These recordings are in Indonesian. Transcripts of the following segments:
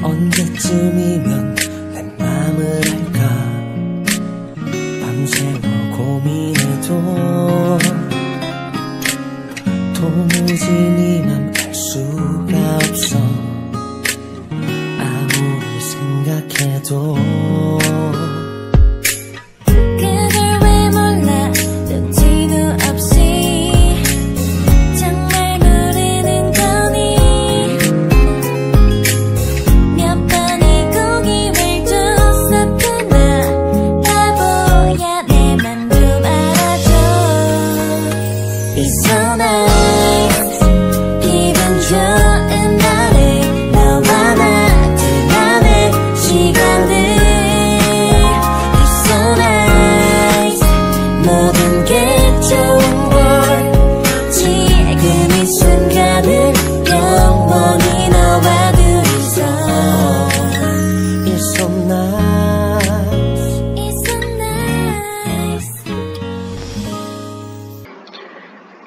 언제쯤이면 내 맘을 알까 밤새워 고민해도 도무지 네 맘 알 수가 없어 아무리 생각해도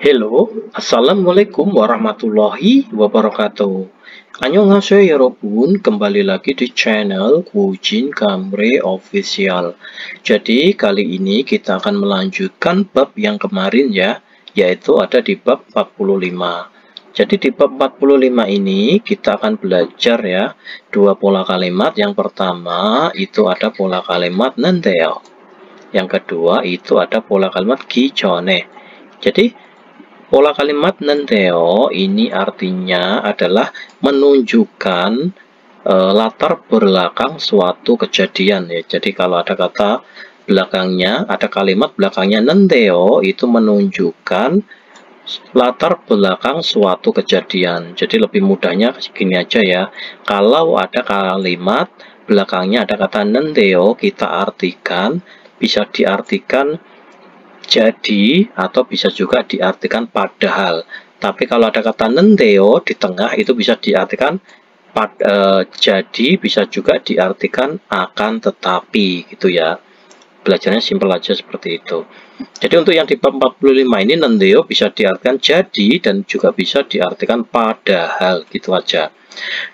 Hello, Assalamualaikum warahmatullahi wabarakatuh. Annyeonghaseyo 여러분, kembali lagi di channel Wujin Kamre Official. Jadi kali ini kita akan melanjutkan bab yang kemarin ya, yaitu ada di bab 45. Jadi di bab 45 ini kita akan belajar ya dua pola kalimat. Yang pertama itu ada pola kalimat nandeyo. Yang kedua itu ada pola kalimat gichone. Jadi pola kalimat nandeyo ini artinya adalah menunjukkan latar belakang suatu kejadian ya. Jadi kalau ada kata belakangnya, ada kalimat belakangnya nandeyo, itu menunjukkan latar belakang suatu kejadian. Jadi lebih mudahnya gini aja ya. Kalau ada kalimat belakangnya ada kata nandeyo, kita artikan, bisa diartikan jadi atau bisa juga diartikan padahal. Tapi kalau ada kata nandeyo di tengah itu bisa diartikan jadi, bisa juga diartikan akan tetapi gitu ya. Belajarnya simpel aja seperti itu. Jadi untuk yang di bab 45 ini nandeyo bisa diartikan jadi dan juga bisa diartikan padahal gitu aja.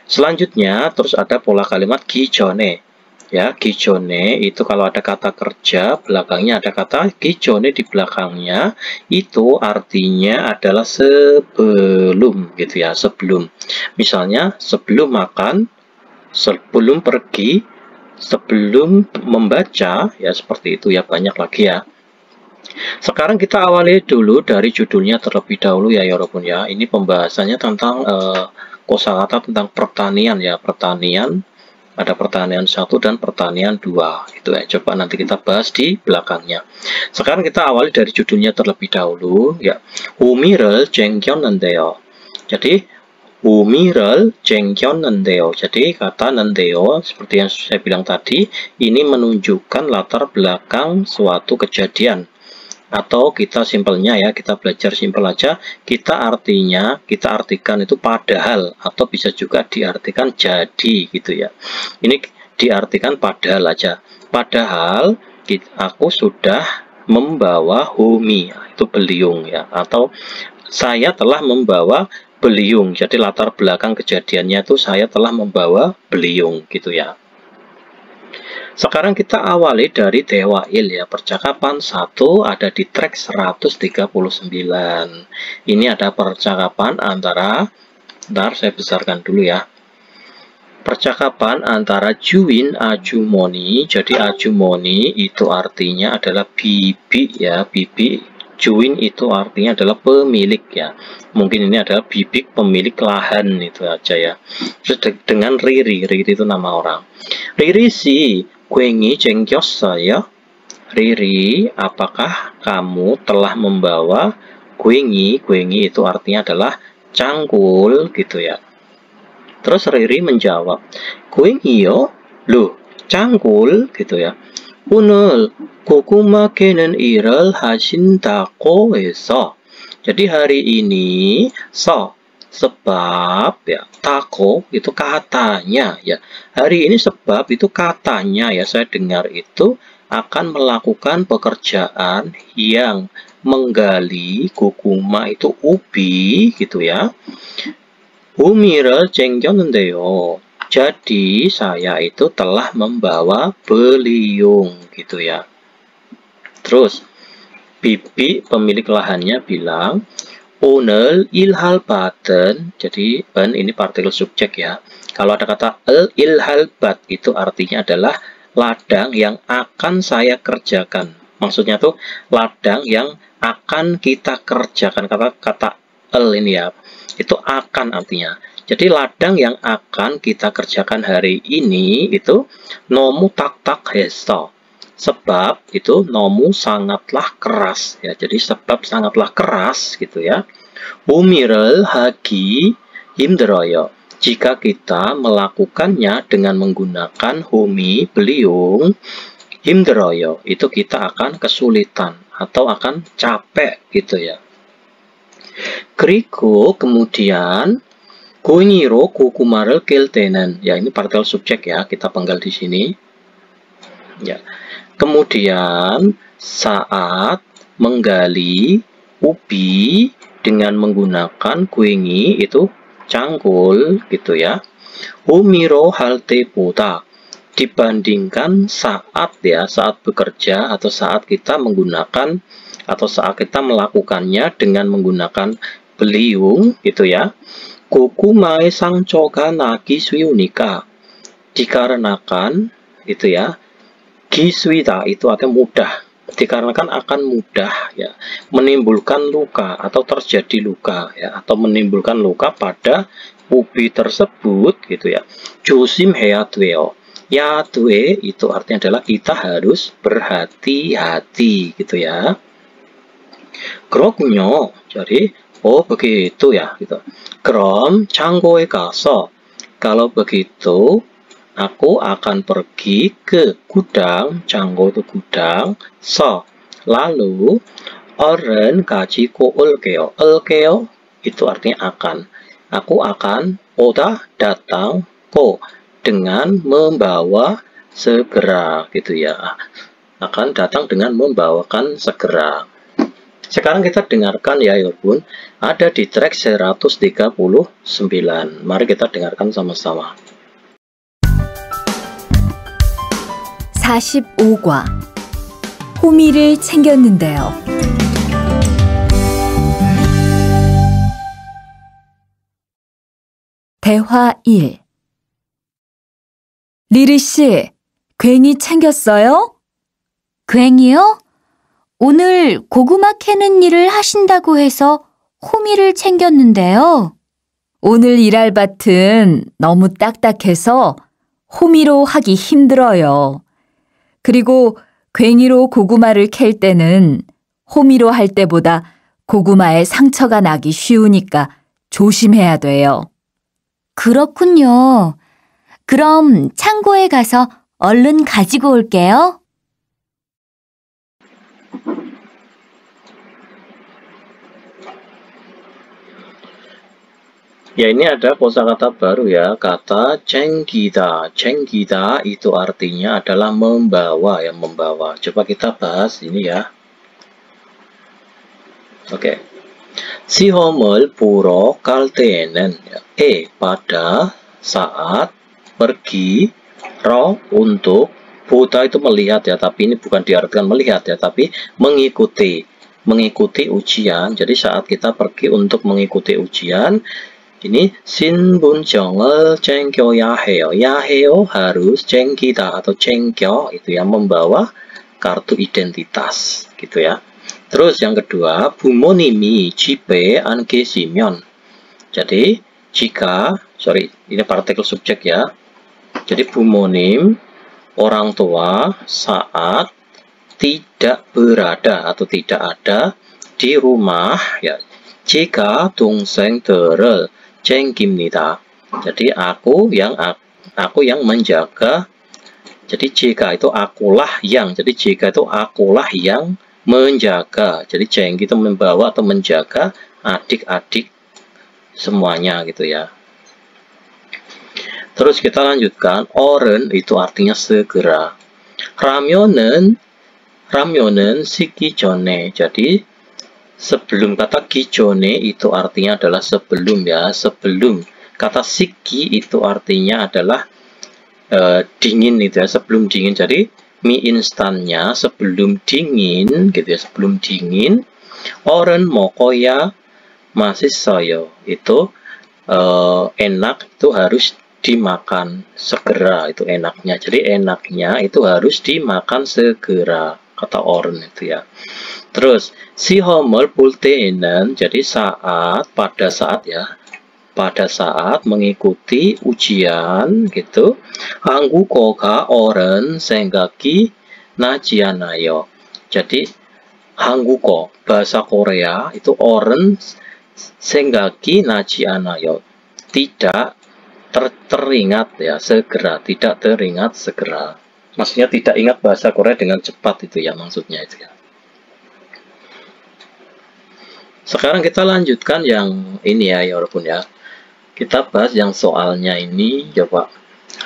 Selanjutnya terus ada pola kalimat gichone. Ya, gichone itu kalau ada kata kerja, belakangnya ada kata gichone di belakangnya, itu artinya adalah sebelum gitu ya, sebelum. Misalnya sebelum makan, sebelum pergi, sebelum membaca, ya seperti itu ya, banyak lagi ya. Sekarang kita awali dulu dari judulnya terlebih dahulu ya Yorobun ya. Ini pembahasannya tentang kosakata tentang pertanian ya, pertanian. Ada pertanian 1 dan pertanian 2 itu ya. Coba nanti kita bahas di belakangnya. Sekarang kita awali dari judulnya terlebih dahulu ya. Umi를 쟁겼는데요. Jadi umi를 쟁겼는데요. Jadi kata nandeyo seperti yang saya bilang tadi, ini menunjukkan latar belakang suatu kejadian. Atau kita simpelnya ya, kita belajar simpel aja, kita artikan itu padahal, atau bisa juga diartikan jadi gitu ya. Ini diartikan padahal aja. Padahal aku sudah membawa humi, itu beliung ya, atau saya telah membawa beliung. Jadi latar belakang kejadiannya itu saya telah membawa beliung gitu ya. Sekarang kita awali dari Dewail ya, percakapan 1 ada di track 139. Ini ada percakapan antara, bentar saya besarkan dulu ya. Percakapan antara Juin Ajumoni. Jadi Ajumoni itu artinya adalah bibi ya, bibi. Juin itu artinya adalah pemilik ya. Mungkin ini adalah bibik pemilik lahan itu aja ya. Terus dengan Riri, Riri itu nama orang. Riri si Kuengi 쟁겼어요? Riri, apakah kamu telah membawa kuengi? Kuengi itu artinya adalah cangkul gitu ya. Terus Riri menjawab, kuengi요? Loh, cangkul gitu ya. 오늘 고구마 캐는 일을 하신다고 해서. Jadi hari ini sebab ya, tako itu katanya ya, hari ini sebab itu katanya ya, saya dengar itu akan melakukan pekerjaan yang menggali guguma itu ubi gitu ya. Umi를 쟁겼는데요. Jadi saya itu telah membawa beliung gitu ya. Terus Bibi pemilik lahannya bilang, 오늘 일할 밭은, jadi ini partikel subjek ya. Kalau ada kata ilhal bat itu artinya adalah ladang yang akan saya kerjakan. Maksudnya tuh ladang yang akan kita kerjakan. Kata ini ya, itu akan artinya. Jadi ladang yang akan kita kerjakan hari ini itu nomu tak hesto. Sebab itu nomu sangatlah keras ya. Jadi sebab sangatlah keras gitu ya. Umirel hagi himderoyo. Jika kita melakukannya dengan menggunakan humi, beliung, himderoyo, itu kita akan kesulitan atau akan capek gitu ya. Keriku kemudian Kunyiro kukumarel kiltenen. Ya, ini partikel subjek ya, kita penggal di sini. Ya. Kemudian saat menggali ubi dengan menggunakan kuingi itu cangkul gitu ya. Umiro halte puta, dibandingkan saat ya, saat bekerja atau saat kita menggunakan atau saat kita melakukannya dengan menggunakan beliung gitu ya. Kukumae sangcoga nagi swiunika, dikarenakan itu ya, giswita itu artinya mudah, dikarenakan akan mudah ya menimbulkan luka atau terjadi luka ya, atau menimbulkan luka pada ubi tersebut gitu ya. Josim heatweo, yatwe itu artinya adalah kita harus berhati-hati gitu ya. Kroknyo, jadi oh begitu ya gitu. Krom canggoe kaso, kalau begitu aku akan pergi ke gudang, canggo itu gudang, so, lalu, oren kaji ko ulkeo, ulkeo itu artinya akan, aku akan, oda datang, ko, dengan membawa segera, gitu ya, akan datang dengan membawakan segera. Sekarang kita dengarkan ya Yobun, ada di track 139, mari kita dengarkan sama-sama. 45과 호미를 챙겼는데요. 대화 1. 리리씨, 괭이 챙겼어요? 괭이요? 오늘 고구마 캐는 일을 하신다고 해서 호미를 챙겼는데요. 오늘 일할 밭은 너무 딱딱해서 호미로 하기 힘들어요. 그리고 괭이로 고구마를 캘 때는 호미로 할 때보다 고구마에 상처가 나기 쉬우니까 조심해야 돼요. 그렇군요. 그럼 창고에 가서 얼른 가지고 올게요. Ya, ini ada kosakata baru ya, kata cengkida. Cengkida itu artinya adalah membawa ya, membawa. Coba kita bahas ini ya. Oke. Sihomel puro kaltenen. Pada saat pergi, ro untuk, buta itu melihat ya, tapi ini bukan diartikan melihat ya, tapi mengikuti ujian. Jadi saat kita pergi untuk mengikuti ujian, ini 신분증을 챙겨야 해요. 야해요 harus, 챙기다 atau 챙겨 itu yang membawa kartu identitas gitu ya. Terus yang kedua, 부모님이 집에 안 계시면. Jadi jika, ini partikel subjek ya. Jadi bumonim, orang tua saat tidak berada atau tidak ada di rumah ya. jika 동생들을 챙깁니다. Jadi aku yang menjaga. Jadi jika itu akulah yang. Jadi jika itu akulah yang menjaga. Jadi cengki itu membawa atau menjaga adik-adik semuanya gitu ya. Terus kita lanjutkan. Oren itu artinya segera. ramyonen 식기 전에. Jadi sebelum, kata gijone itu artinya adalah sebelum ya, sebelum. Kata siki itu artinya adalah dingin itu ya, sebelum dingin. Jadi mie instannya sebelum dingin gitu ya, sebelum dingin. Oren mokoya masih soyo itu enak, itu harus dimakan segera, itu enaknya. Jadi enaknya itu harus dimakan segera, kata oren itu ya. Terus 시험을 볼 때에는, jadi pada saat mengikuti ujian gitu, 한국어가 어른 생각이 나지 않아요. Jadi 한국어 bahasa Korea itu 어른 생각이 나지 않아요. Tidak teringat ya segera, tidak teringat segera. Maksudnya tidak ingat bahasa Korea dengan cepat itu ya, maksudnya itu ya. Sekarang kita lanjutkan yang ini ya, walaupun ya. Kita bahas yang soalnya ini, coba.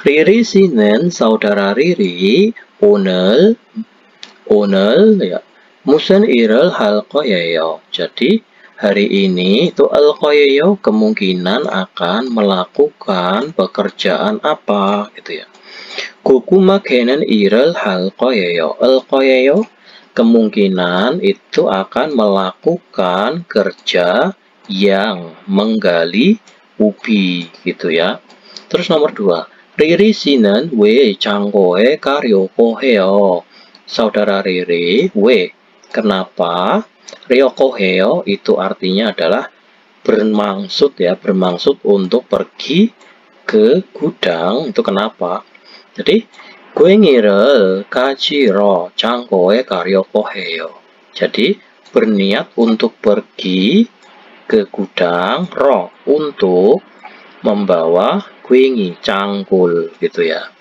Riri 씨는 saudara Riri 오늘 ya 무슨 일을 할 거예요. Jadi hari ini itu al 거예요 kemungkinan akan melakukan pekerjaan apa gitu ya. 고구마캐는 일을 할 거예요. al 거예요 kemungkinan itu akan melakukan kerja yang menggali ubi gitu ya. Terus nomor 2, Riri 씨는 왜 창고에 가려고 해요. Saudara Riri, 왜 kenapa? 가려고 해요 itu artinya adalah bermaksud ya, bermaksud untuk pergi ke gudang. Itu kenapa? Jadi 고행이를 가지러 창고에 가려고 해요. Jadi berniat untuk pergi ke gudang, ro untuk membawa kuingi, cangkul gitu ya.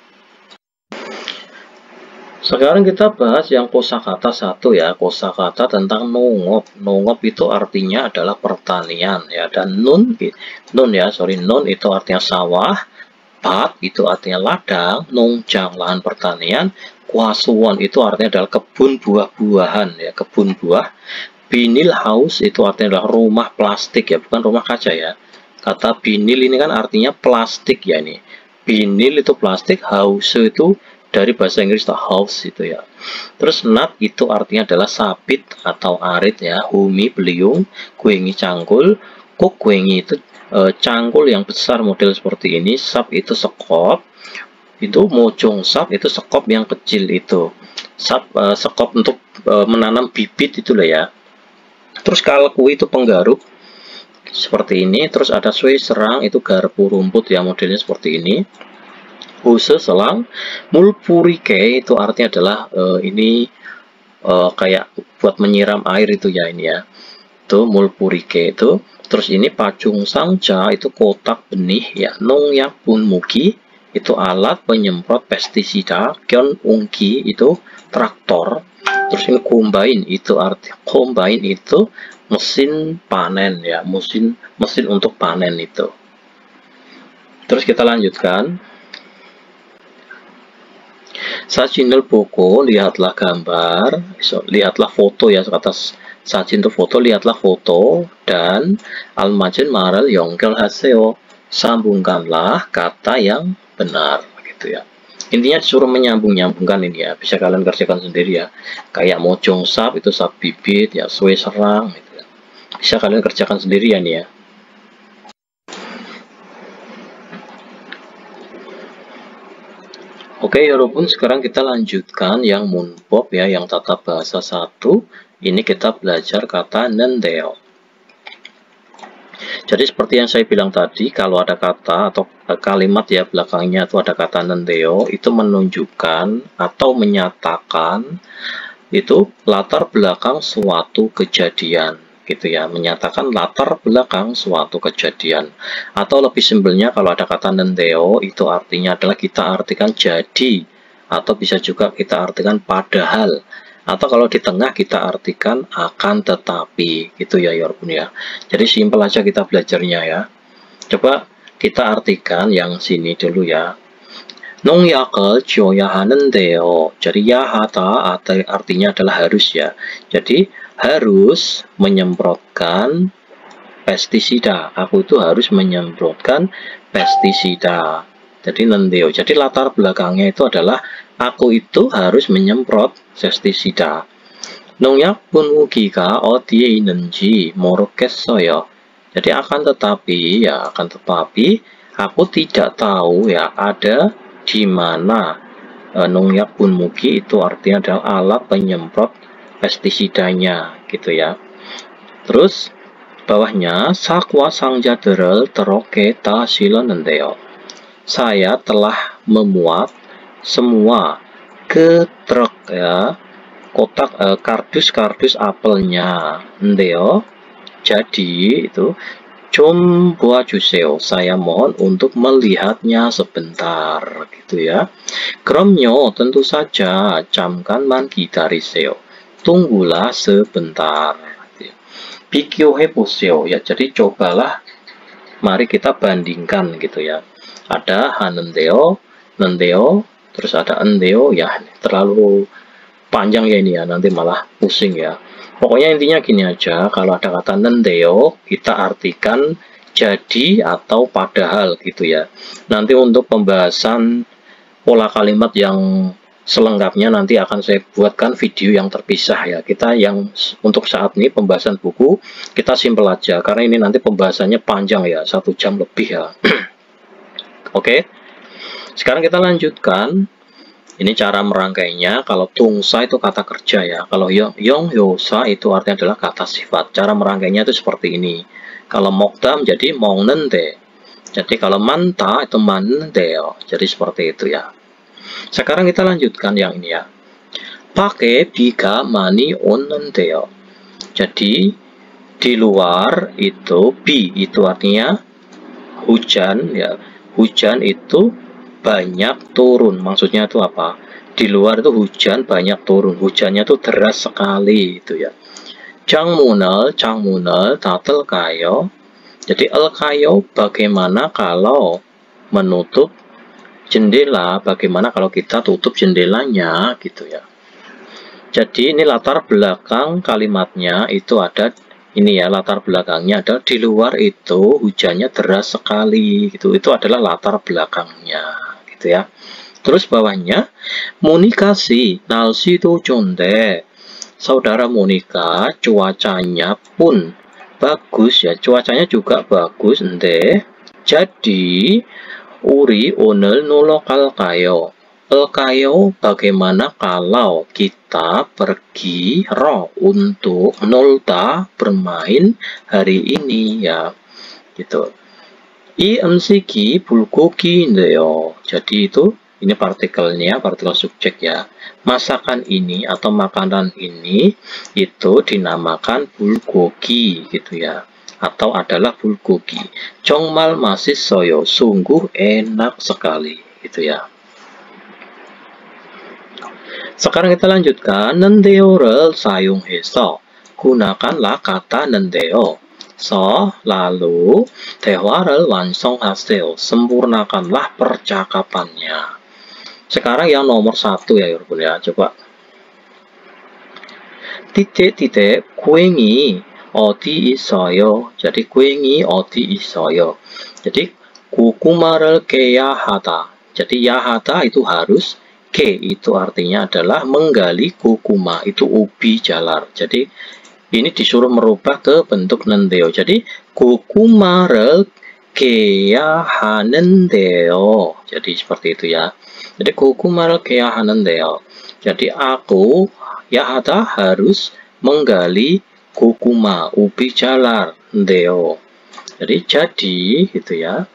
Sekarang kita bahas yang kosakata 1 ya, kosakata tentang nongop. Nongop itu artinya adalah pertanian ya, dan nun itu artinya sawah, pat itu artinya ladang, nongjang lahan pertanian, kwasuwon itu artinya adalah kebun buah-buahan ya, kebun buah. Binil house itu artinya adalah rumah plastik ya, bukan rumah kaca ya. Kata binil ini kan artinya plastik ya ini. Binil itu plastik, house itu dari bahasa Inggris itu house itu ya. Terus nat itu artinya adalah sabit atau arit ya. Humi beliung, kuengi cangkul, kok kuengi itu cangkul yang besar model seperti ini. Sap itu sekop, itu mojong sap itu sekop yang kecil itu. Sap sekop untuk menanam bibit itu lah ya. Terus kalku itu penggaruk seperti ini. Terus ada sui serang itu garpu rumput ya, modelnya seperti ini. Huse selang, mulpurike itu artinya adalah ini kayak buat menyiram air itu ya ini ya. Itu mulpurike itu. Terus ini pacung sangca itu kotak benih ya. Nongyak pun muki itu alat penyemprot pestisida. Kyon ungki itu traktor. Terus ini combine itu combine itu mesin panen ya, mesin untuk panen itu. Terus kita lanjutkan. Sajinul boko, lihatlah gambar, lihatlah foto ya, atas sajin itu foto, lihatlah foto, dan almajin maral yongkel haseo, sambungkanlah kata yang benar gitu ya. Intinya disuruh menyambung-nyambungkan ini ya, bisa kalian kerjakan sendiri ya. Kayak mojong sap itu sap bibit ya, sue serang gitu ya. Bisa kalian kerjakan sendiri ya nih ya. Oke ya walaupun sekarang kita lanjutkan yang munpop ya, yang tata bahasa 1. Ini kita belajar kata nendeo. Jadi seperti yang saya bilang tadi, kalau ada kata atau kalimat ya belakangnya itu ada kata nendeo, itu menunjukkan atau menyatakan itu latar belakang suatu kejadian gitu ya, menyatakan latar belakang suatu kejadian. Atau lebih simpelnya kalau ada kata nendeo itu artinya adalah kita artikan jadi, atau bisa juga kita artikan padahal, atau kalau di tengah kita artikan akan tetapi gitu ya walaupun ya. Jadi simpel aja kita belajarnya ya. Coba kita artikan yang sini dulu ya. 농약을 지어야 하는데요. Jadi yahata artinya adalah harus ya. Jadi harus menyemprotkan pestisida. Aku itu harus menyemprotkan pestisida. Jadi nendeo. Jadi latar belakangnya itu adalah aku itu harus menyemprot pestisida. 농약 분무기가 어디에 있는지 모르겠어요. Jadi akan tetapi aku tidak tahu ya ada di mana 농약 분무기 itu artinya adalah alat penyemprot pestisidanya gitu ya. Terus bawahnya sakwa 상자들을 트럭에 다 실었는데요. Saya telah memuat semua ke truk ya. Kotak kardus apelnya, ndeo. Jadi itu 좀 보아주세요. Saya mohon untuk melihatnya sebentar, gitu ya. 그럼요, tentu saja. 잠깐만 기다리세요. Tunggulah sebentar. 비교해 보세요. Ya, jadi cobalah. Mari kita bandingkan, gitu ya. Ada 하는데요, 는데요, terus ada endeo. Ya, terlalu panjang ya ini ya, nanti malah pusing ya. Pokoknya intinya gini aja, kalau ada kata nendeo, kita artikan jadi atau padahal gitu ya. Nanti untuk pembahasan pola kalimat yang selengkapnya nanti akan saya buatkan video yang terpisah ya. Kita yang untuk saat ini pembahasan buku, kita simpel aja, karena ini nanti pembahasannya panjang ya, 1 jam lebih ya. Oke, sekarang kita lanjutkan. Ini cara merangkainya. Kalau tungsa itu kata kerja ya. Kalau 영효사 itu artinya adalah kata sifat. Cara merangkainya itu seperti ini. Kalau 먹다 jadi 먹는데. Jadi kalau manta itu 만는데요. Jadi seperti itu ya. Sekarang kita lanjutkan yang ini ya. 밖에 비가 많이 오는데요. Jadi di luar itu bi itu artinya hujan ya. Hujan itu banyak turun, maksudnya itu apa? Di luar itu hujan banyak turun, hujannya itu deras sekali itu ya. 창문을 닫을까요? Jadi elkayo bagaimana kalau menutup jendela, bagaimana kalau kita tutup jendelanya gitu ya. Jadi ini latar belakang kalimatnya itu ada ini ya, latar belakangnya adalah di luar itu hujannya deras sekali gitu. Itu adalah latar belakangnya gitu ya. Terus bawahnya Monikasi 날씨도 좋은데. Saudara Monika cuacanya pun bagus ya, cuacanya juga bagus ende. Jadi 우리 오늘 놀러 갈까요? Elkayo bagaimana kalau kita pergi untuk 놀다 bermain hari ini ya gitu. 이 음식이 불고기인데요. Jadi itu ini partikelnya, partikel subjek ya. Masakan ini atau makanan ini itu dinamakan bulgogi gitu ya. Atau adalah bulgogi. 정말 맛있어요. Sungguh enak sekali gitu ya. Sekarang kita lanjutkan. nendeo를 사용해서 gunakanlah kata nendeo. Lalu 대화를 완성하세요. Sempurnakanlah percakapannya. Sekarang yang nomor 1 ya 여러분 ya. Coba. titik 고행이 어디 있어요? Jadi 고행이 어디 있어요? Jadi 고구마를 깨야 하다. Jadi 야하다 itu harus. Ke itu artinya adalah menggali kukuma, itu ubi jalar. Jadi ini disuruh merubah ke bentuk nendeo. Jadi kukuma를 깨야 하는데요. Jadi seperti itu ya. Jadi kukuma를 깨야 하는데요. Jadi aku yahada harus menggali kukuma, ubi jalar, ndeo. Jadi gitu ya.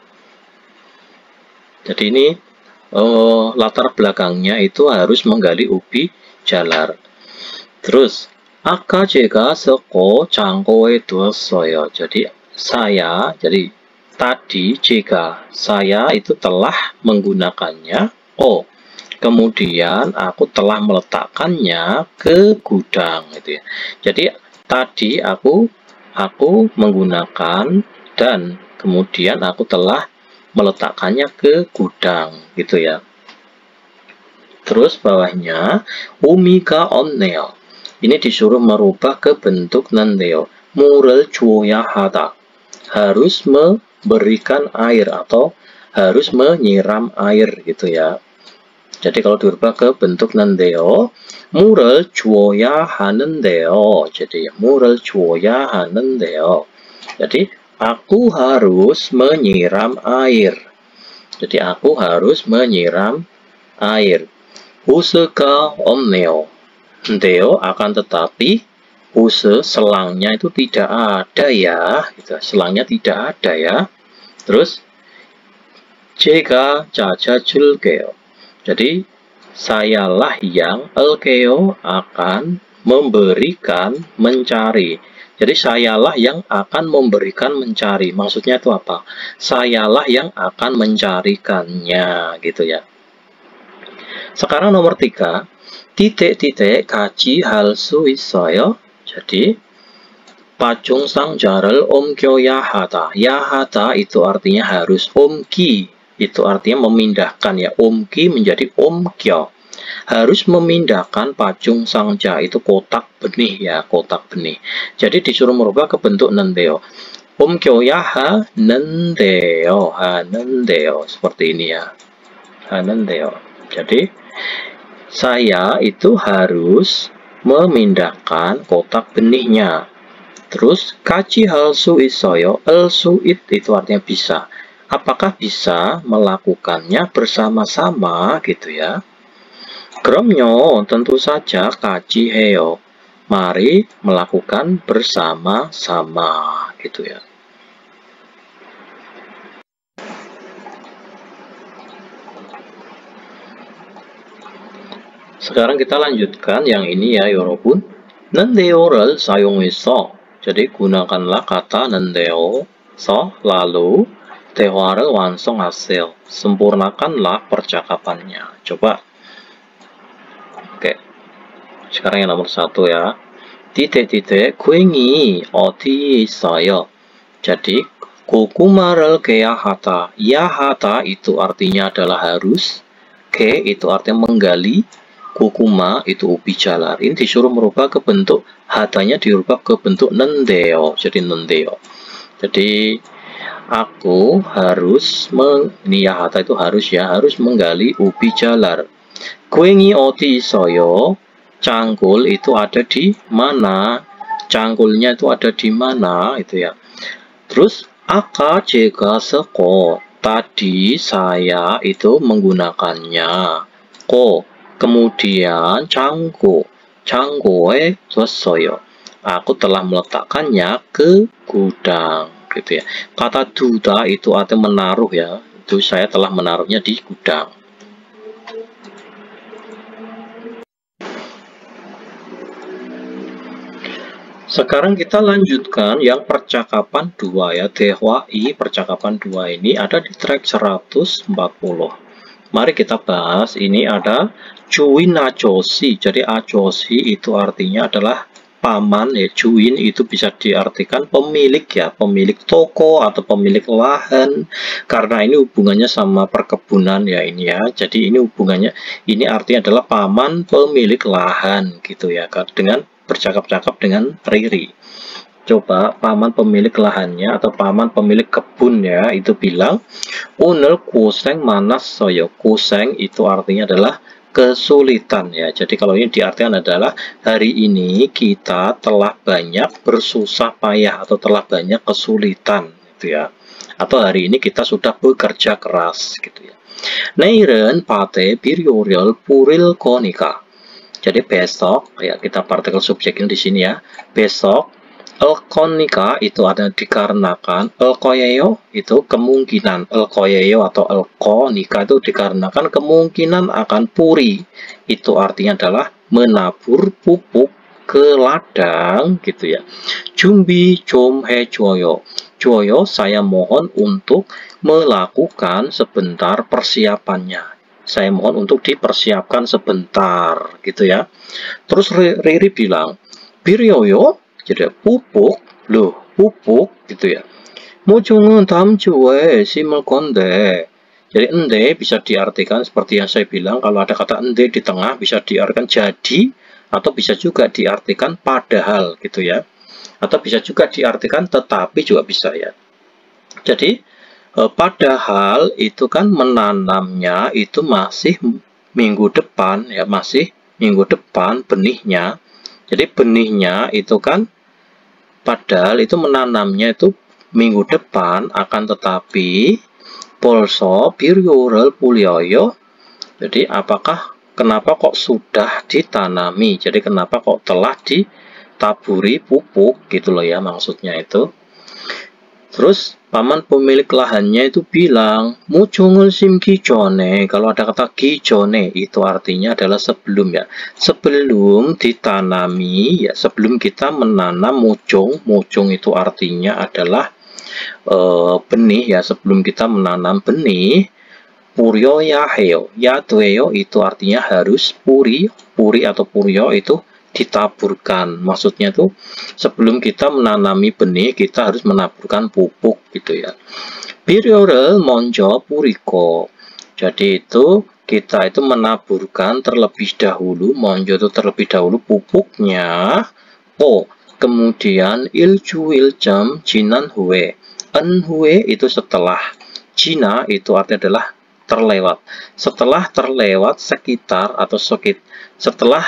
Jadi ini latar belakangnya itu harus menggali ubi jalar. Terus 아까 제가 섞어 창고에 두었어요. Jadi tadi jika saya itu telah menggunakannya. Kemudian aku telah meletakkannya ke gudang gitu ya. Jadi tadi aku menggunakan dan kemudian aku telah meletakkannya ke gudang gitu ya. Terus bawahnya umi가 없네요. Ini disuruh merubah ke bentuk nendeo. 물을 줘야 하다. harus memberikan air atau harus menyiram air gitu ya. Jadi kalau dirubah ke bentuk nen데요, 물을 줘야 하는데요. jadi 물을 줘야 하는데요. jadi aku harus menyiram air. jadi aku harus menyiram air. 호스가 없네요. 근데요, akan tetapi hose selangnya itu tidak ada ya. Gitu. selangnya tidak ada ya. Terus 제가 찾아줄게요. jadi sayalah yang elkeo akan memberikan mencari. Jadi sayalah yang akan memberikan mencari. Maksudnya itu apa? Sayalah yang akan mencarikannya gitu ya. Sekarang nomor 3. titik-titik 같이 할 수 있어요. jadi pacung 상자를 옮겨야 하다. 야하다 itu artinya harus. 옮기 itu artinya memindahkan ya. 옮기 menjadi 옮겨. harus memindahkan pacung sangja itu kotak benih ya, kotak benih. jadi disuruh merubah ke bentuk nen데요. 옮겨야 하는데요. 하는데요. seperti ini ya. 하는데요. jadi saya itu harus memindahkan kotak benihnya. terus 같이 할 수 있어요. 할 수 itu artinya bisa. apakah bisa melakukannya bersama-sama gitu ya. 그럼요, tentu saja 같이 해요. mari melakukan bersama-sama gitu ya. sekarang kita lanjutkan yang ini ya 여러분. nen데요를 사용해서 jadi gunakanlah kata nen데요서 lalu 대화를 완성하세요. sempurnakanlah percakapannya. coba. Oke. sekarang yang nomor 1 ya. titik-titik 괭이 어디 있어요. jadi 고구마를 개야 하다. ya 하다 itu artinya adalah harus. ke itu artinya menggali. 고구마 itu ubi jalar. ini disuruh merubah ke bentuk hatanya dirubah ke bentuk nen데요. jadi nen데요. jadi aku harus niyahata itu harus ya, harus menggali ubi jalar. 괭이 어디 있어요? cangkul itu ada di mana? cangkulnya itu ada di mana? itu ya. terus 아까 제가 쓰고 tadi saya itu menggunakannya. kemudian 창고에 뒀어요. aku telah meletakkannya ke gudang. gitu ya. kata duda itu artinya menaruh ya. itu saya telah menaruhnya di gudang. sekarang kita lanjutkan yang percakapan 2 ya. 대화 percakapan 2 ini ada di track 140. mari kita bahas. ini ada 주인 아저씨. jadi 아저씨 itu artinya adalah paman ya. 주인 itu bisa diartikan pemilik ya, pemilik toko atau pemilik lahan, karena ini hubungannya sama perkebunan ya ini ya. jadi ini hubungannya, ini artinya adalah paman pemilik lahan gitu ya, dengan bercakap-cakap dengan Riri. coba paman pemilik lahannya atau paman pemilik kebun ya itu bilang 오늘 고생 많았어요. 고생 itu artinya adalah kesulitan ya. jadi kalau ini diartikan adalah hari ini kita telah banyak bersusah payah atau telah banyak kesulitan gitu ya. atau hari ini kita sudah bekerja keras gitu ya. 내일은 밭에 비료를 뿌릴 거니까. jadi besok ya, kita partikel subjeknya di sini ya. besok 거니까 itu ada dikarenakan. 거예요 itu kemungkinan. 거예요 atau 거니까 itu dikarenakan kemungkinan akan puri. itu artinya adalah menabur pupuk ke ladang gitu ya. 준비 좀 해줘요. 줘요 saya mohon untuk melakukan sebentar persiapannya. saya mohon untuk dipersiapkan sebentar gitu ya. terus Riri bilang 비료요 jadi pupuk, loh pupuk gitu ya. 모종은 다음 주에 심을 건데. jadi ende bisa diartikan seperti yang saya bilang, kalau ada kata ende di tengah bisa diartikan jadi atau bisa juga diartikan padahal gitu ya. Atau bisa juga diartikan tetapi juga bisa ya. Jadi padahal itu kan menanamnya itu masih minggu depan ya, masih minggu depan benihnya. Jadi benihnya itu kan padahal itu menanamnya itu minggu depan, akan tetapi polso biryurel pulyoyo. Jadi kenapa kok sudah ditanami? Jadi kenapa kok telah ditaburi pupuk gitu loh ya, maksudnya itu. Terus paman pemilik lahannya itu bilang, mucungul sim gijone. Kalau ada kata gijone itu artinya adalah sebelum ya. Sebelum ditanami ya, sebelum kita menanam mucung. Mucung itu artinya adalah benih ya, sebelum kita menanam benih. Puryo yaheo. Yatueo itu artinya harus puri atau puryo itu ditaburkan. Maksudnya tuh sebelum kita menanami benih kita harus menaburkan pupuk gitu ya. Biryorel monjo puriko. Jadi itu kita itu menaburkan terlebih dahulu, monjo itu terlebih dahulu pupuknya. Kemudian ilju iljam jinan hue. En hue itu setelah, jina itu artinya adalah terlewat. Setelah terlewat sekitar atau setelah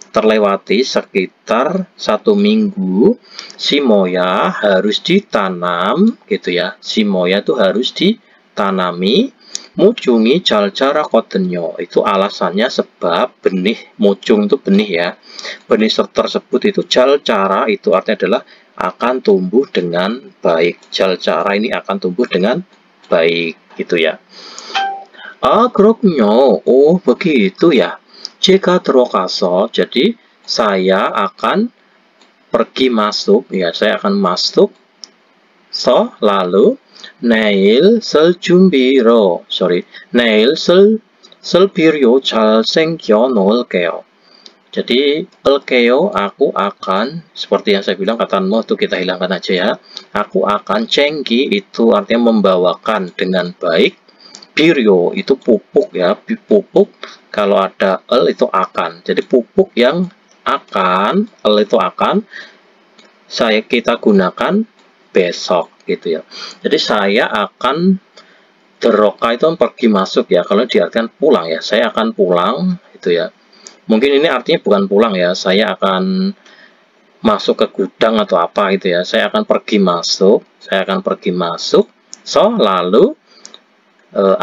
terlewati sekitar 1 minggu, simoya harus ditanam gitu ya. Simoya itu harus ditanami. Mucungi jalcara kotenyo, itu alasannya sebab benih, mucung itu benih ya. Benih tersebut itu jalcara itu artinya adalah akan tumbuh dengan baik. Jalcara ini akan tumbuh dengan baik gitu ya. Kropnyo, oh begitu ya. Jika terokasa, jadi saya akan pergi masuk ya, saya akan masuk. Lalu neil seljumbiro, neil selbiryo 잘 생겨 놓을게요. Jadi elkeo, aku akan, seperti yang saya bilang kata no itu kita hilangkan aja ya. Aku akan, cengki itu artinya membawakan dengan baik. Biryo itu pupuk ya, pupuk kalau ada el itu akan. Jadi pupuk yang akan, el itu akan kita gunakan besok gitu ya. Jadi saya akan deroka itu pergi masuk ya. Kalau diartikan pulang ya, saya akan pulang itu ya. Mungkin ini artinya bukan pulang ya, saya akan masuk ke gudang atau apa gitu ya. Saya akan pergi masuk, lalu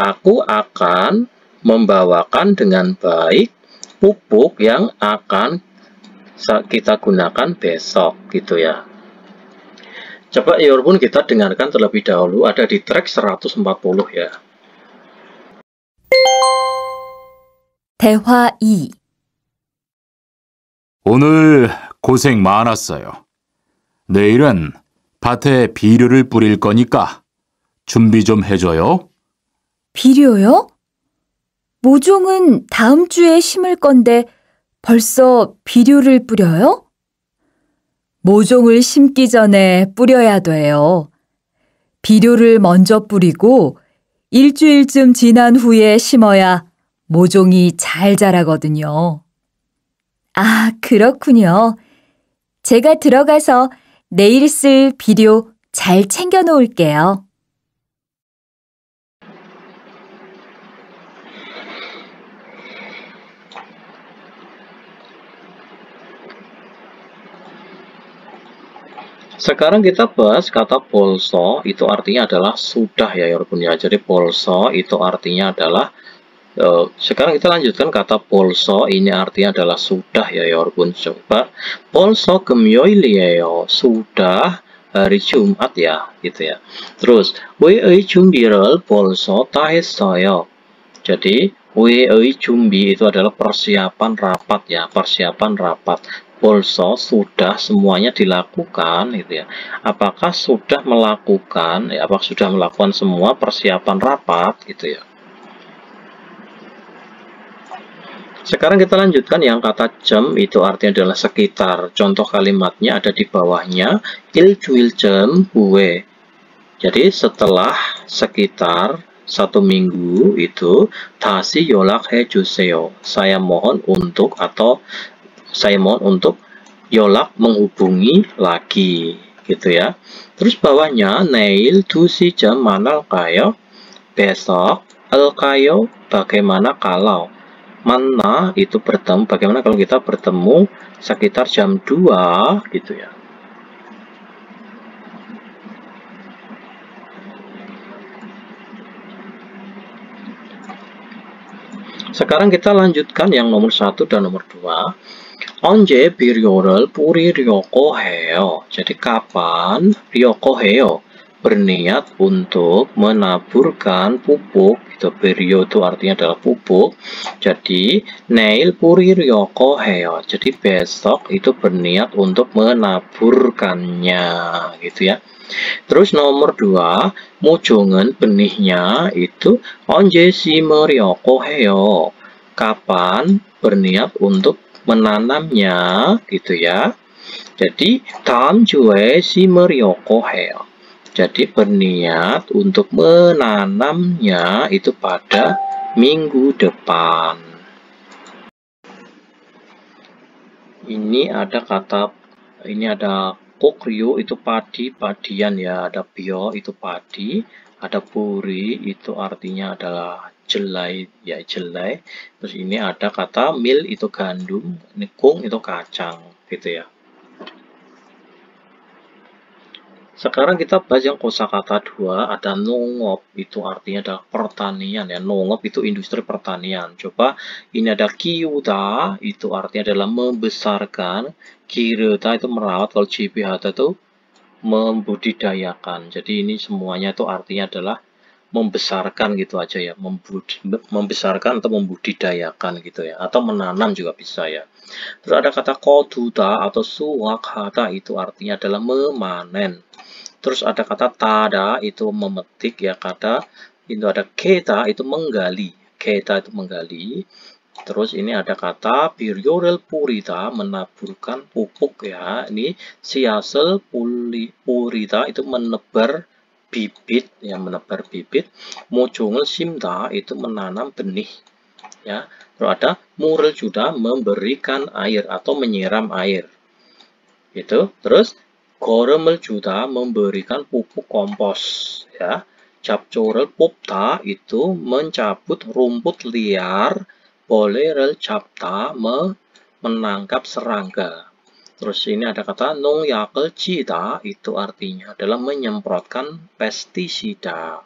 aku akan membawakan dengan baik pupuk yang akan kita gunakan besok gitu ya. Coba ya pun kita dengarkan terlebih dahulu, ada di track 140 ya. 대화 2. 오늘 고생 많았어요. 내일은 밭에 비료를 뿌릴 거니까 준비 좀 해줘요. 비료요? 모종은 다음 주에 심을 건데 벌써 비료를 뿌려요? 모종을 심기 전에 뿌려야 돼요. 비료를 먼저 뿌리고 일주일쯤 지난 후에 심어야 모종이 잘 자라거든요. 아, 그렇군요. 제가 들어가서 내일 쓸 비료 잘 챙겨 놓을게요. Sekarang kita bahas kata polso, itu artinya adalah sudah ya Yorpun ya. Jadi polso itu artinya adalah, sekarang kita lanjutkan kata polso, ini artinya adalah sudah ya Yorpun. Coba, polso gemyoilieyo, sudah hari Jumat ya, gitu ya. Terus, weei jumbiral polso tahesoyo. Jadi, weei jumbi itu adalah persiapan rapat ya, persiapan rapat. Polso sudah semuanya dilakukan gitu ya. Apakah sudah melakukan ya, apakah sudah melakukan semua persiapan rapat gitu ya. Sekarang kita lanjutkan yang kata jam, itu artinya adalah sekitar. Contoh kalimatnya ada di bawahnya, iljuil jam buwe. Jadi setelah sekitar 1 minggu itu tasi yolak hejuseo. Saya mohon untuk yolak menghubungi lagi gitu ya. Terus bawahnya neil 2시쯤 만날까요? besok. Alkayo bagaimana kalau. Mana itu bertemu, bagaimana kalau kita bertemu sekitar jam 2 gitu ya. Sekarang kita lanjutkan yang nomor 1 dan nomor 2. 언제 비료를 뿌리려고 해요? Jadi kapan 려고 해요? Berniat untuk menaburkan pupuk. Itu 비료 itu artinya adalah pupuk. Jadi 내일 뿌리려고 해요. Jadi besok itu berniat untuk menaburkannya, gitu ya. Terus nomor 2, 모종은 benihnya itu 언제 심으려고 해요? Kapan berniat untuk menanamnya, gitu ya. Jadi 다음 주에 심으려고 해요. Jadi berniat untuk menanamnya itu pada minggu depan. Ini ada kokrio itu padi, padian ya, ada bio itu padi, ada puri itu artinya adalah jelai ya, jelai. Terus ini ada kata mil itu gandum, kung itu kacang, gitu ya. Sekarang kita bahas yang kosakata 2, ada 농업 itu artinya adalah pertanian ya. 농업 itu industri pertanian. Coba ini ada kiuda itu artinya adalah membesarkan, 기르다 itu merawat, kalau jibihata itu membudidayakan. Jadi ini semuanya itu artinya adalah membesarkan gitu aja ya, membesarkan atau membudidayakan gitu ya, atau menanam juga bisa ya. Terus ada kata koduda atau suwakhata itu artinya adalah memanen. Terus ada kata tada itu memetik ya, kata itu ada keta itu menggali, keta itu menggali. Terus ini ada kata biryorel purita menaburkan pupuk ya. Ini siasel purita itu menebar bibit ya, menebar bibit. Mojongel simda itu menanam benih ya. Terus ada murel juga memberikan air atau menyiram air. Gitu. Terus 거름을 주다 memberikan pupuk kompos ya. 잡초를 뽑다 itu mencabut rumput liar. boleh를 잡다 menangkap serangga. Terus ini ada kata 농약을 치다 itu artinya adalah menyemprotkan pestisida.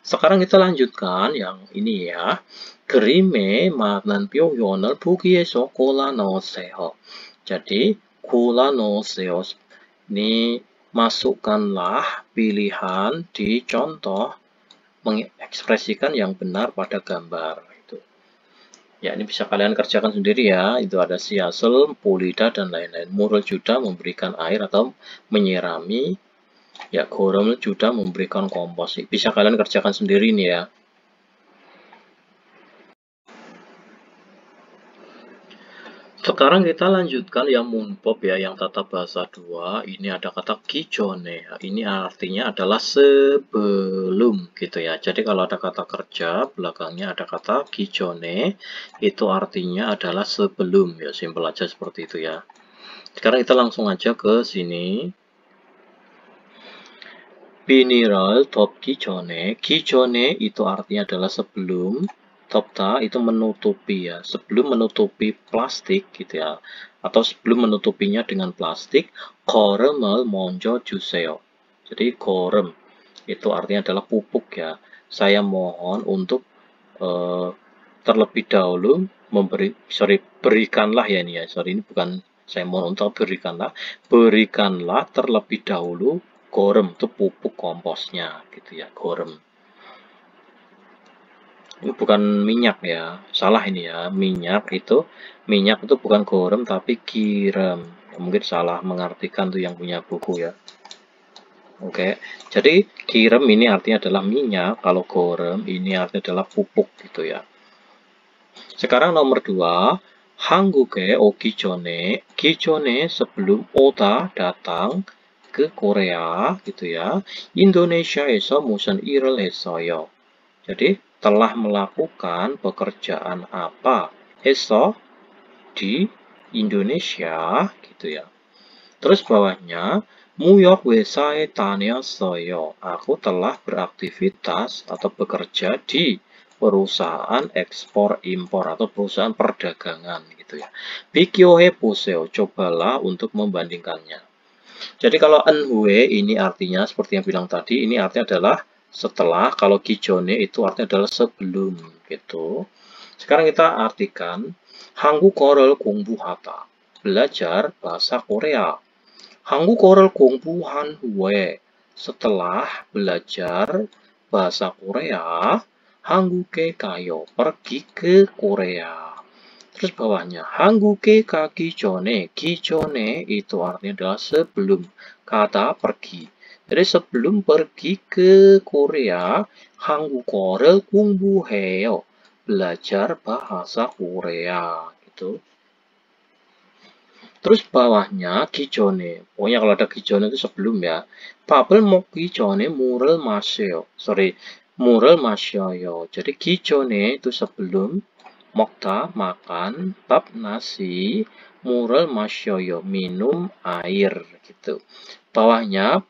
Sekarang kita lanjutkan yang ini ya. 그림에 맞는 표현을 보기에서 골라넣으세요. Jadi, 골라넣으세요. Ini masukkanlah pilihan di contoh mengekspresikan yang benar pada gambar. Itu. Ya, ini bisa kalian kerjakan sendiri ya. Itu ada siasel, polida, dan lain-lain. Murel juga memberikan air atau menyirami. Ya, goromel juga memberikan kompos. Bisa kalian kerjakan sendiri nih ya. Sekarang kita lanjutkan yang munpop ya, yang tata bahasa 2. Ini ada kata kijone. Ini artinya adalah sebelum gitu ya. Jadi kalau ada kata kerja, belakangnya ada kata kijone, itu artinya adalah sebelum ya. Simpel aja seperti itu ya. Sekarang kita langsung aja ke sini. Biniral top kijone. Kijone itu artinya adalah sebelum. Topta itu menutupi ya, sebelum menutupi plastik gitu ya, atau sebelum menutupinya dengan plastik. 거름을 먼저 주세요. Jadi 거름 itu artinya adalah pupuk ya. Saya mohon untuk terlebih dahulu berikanlah ya ini ya. Ini bukan saya mohon untuk berikanlah terlebih dahulu 거름 itu pupuk komposnya gitu ya, 거름. Ini bukan minyak ya, salah ini ya. Minyak itu bukan garam tapi giram. Mungkin salah mengartikan tuh yang punya buku ya. Oke, jadi giram ini artinya adalah minyak, kalau garam ini artinya adalah pupuk gitu ya. Sekarang nomor 2, 한국에 오기 전에, 기존에 sebelum 오다 datang ke Korea gitu ya. Indonesia에서 무슨 일을 했어요. Jadi telah melakukan pekerjaan apa? Eso di Indonesia gitu ya. Terus bawahnya, 무역 회사에 다녔어요. Aku telah beraktivitas atau bekerja di perusahaan ekspor impor atau perusahaan perdagangan gitu ya. 비교해 보세요. Cobalah untuk membandingkannya. Jadi kalau enhue ini artinya seperti yang bilang tadi, ini artinya adalah setelah, kalau 기존에 itu artinya adalah sebelum gitu. Sekarang kita artikan 한국어를 공부하다. Belajar bahasa Korea. 한국어를 공부한 후에 setelah belajar bahasa Korea, 한국에 가요. Pergi ke Korea. Terus bawahnya, 한국에 가기 전에, 기존에 itu artinya adalah sebelum, kata pergi. Jadi sebelum pergi ke Korea, 한국어를 공부해요. Belajar bahasa Korea gitu. Terus bawahnya 기존에, pokoknya kalau ada 기존에 itu sebelum ya. 밥을 먹기 전에 물을 마셔요. 물을 마셔요. Jadi 기존에 itu sebelum, 먹다 makan, 밥 nasi, 물을 마셔요 minum air gitu. Bawahnya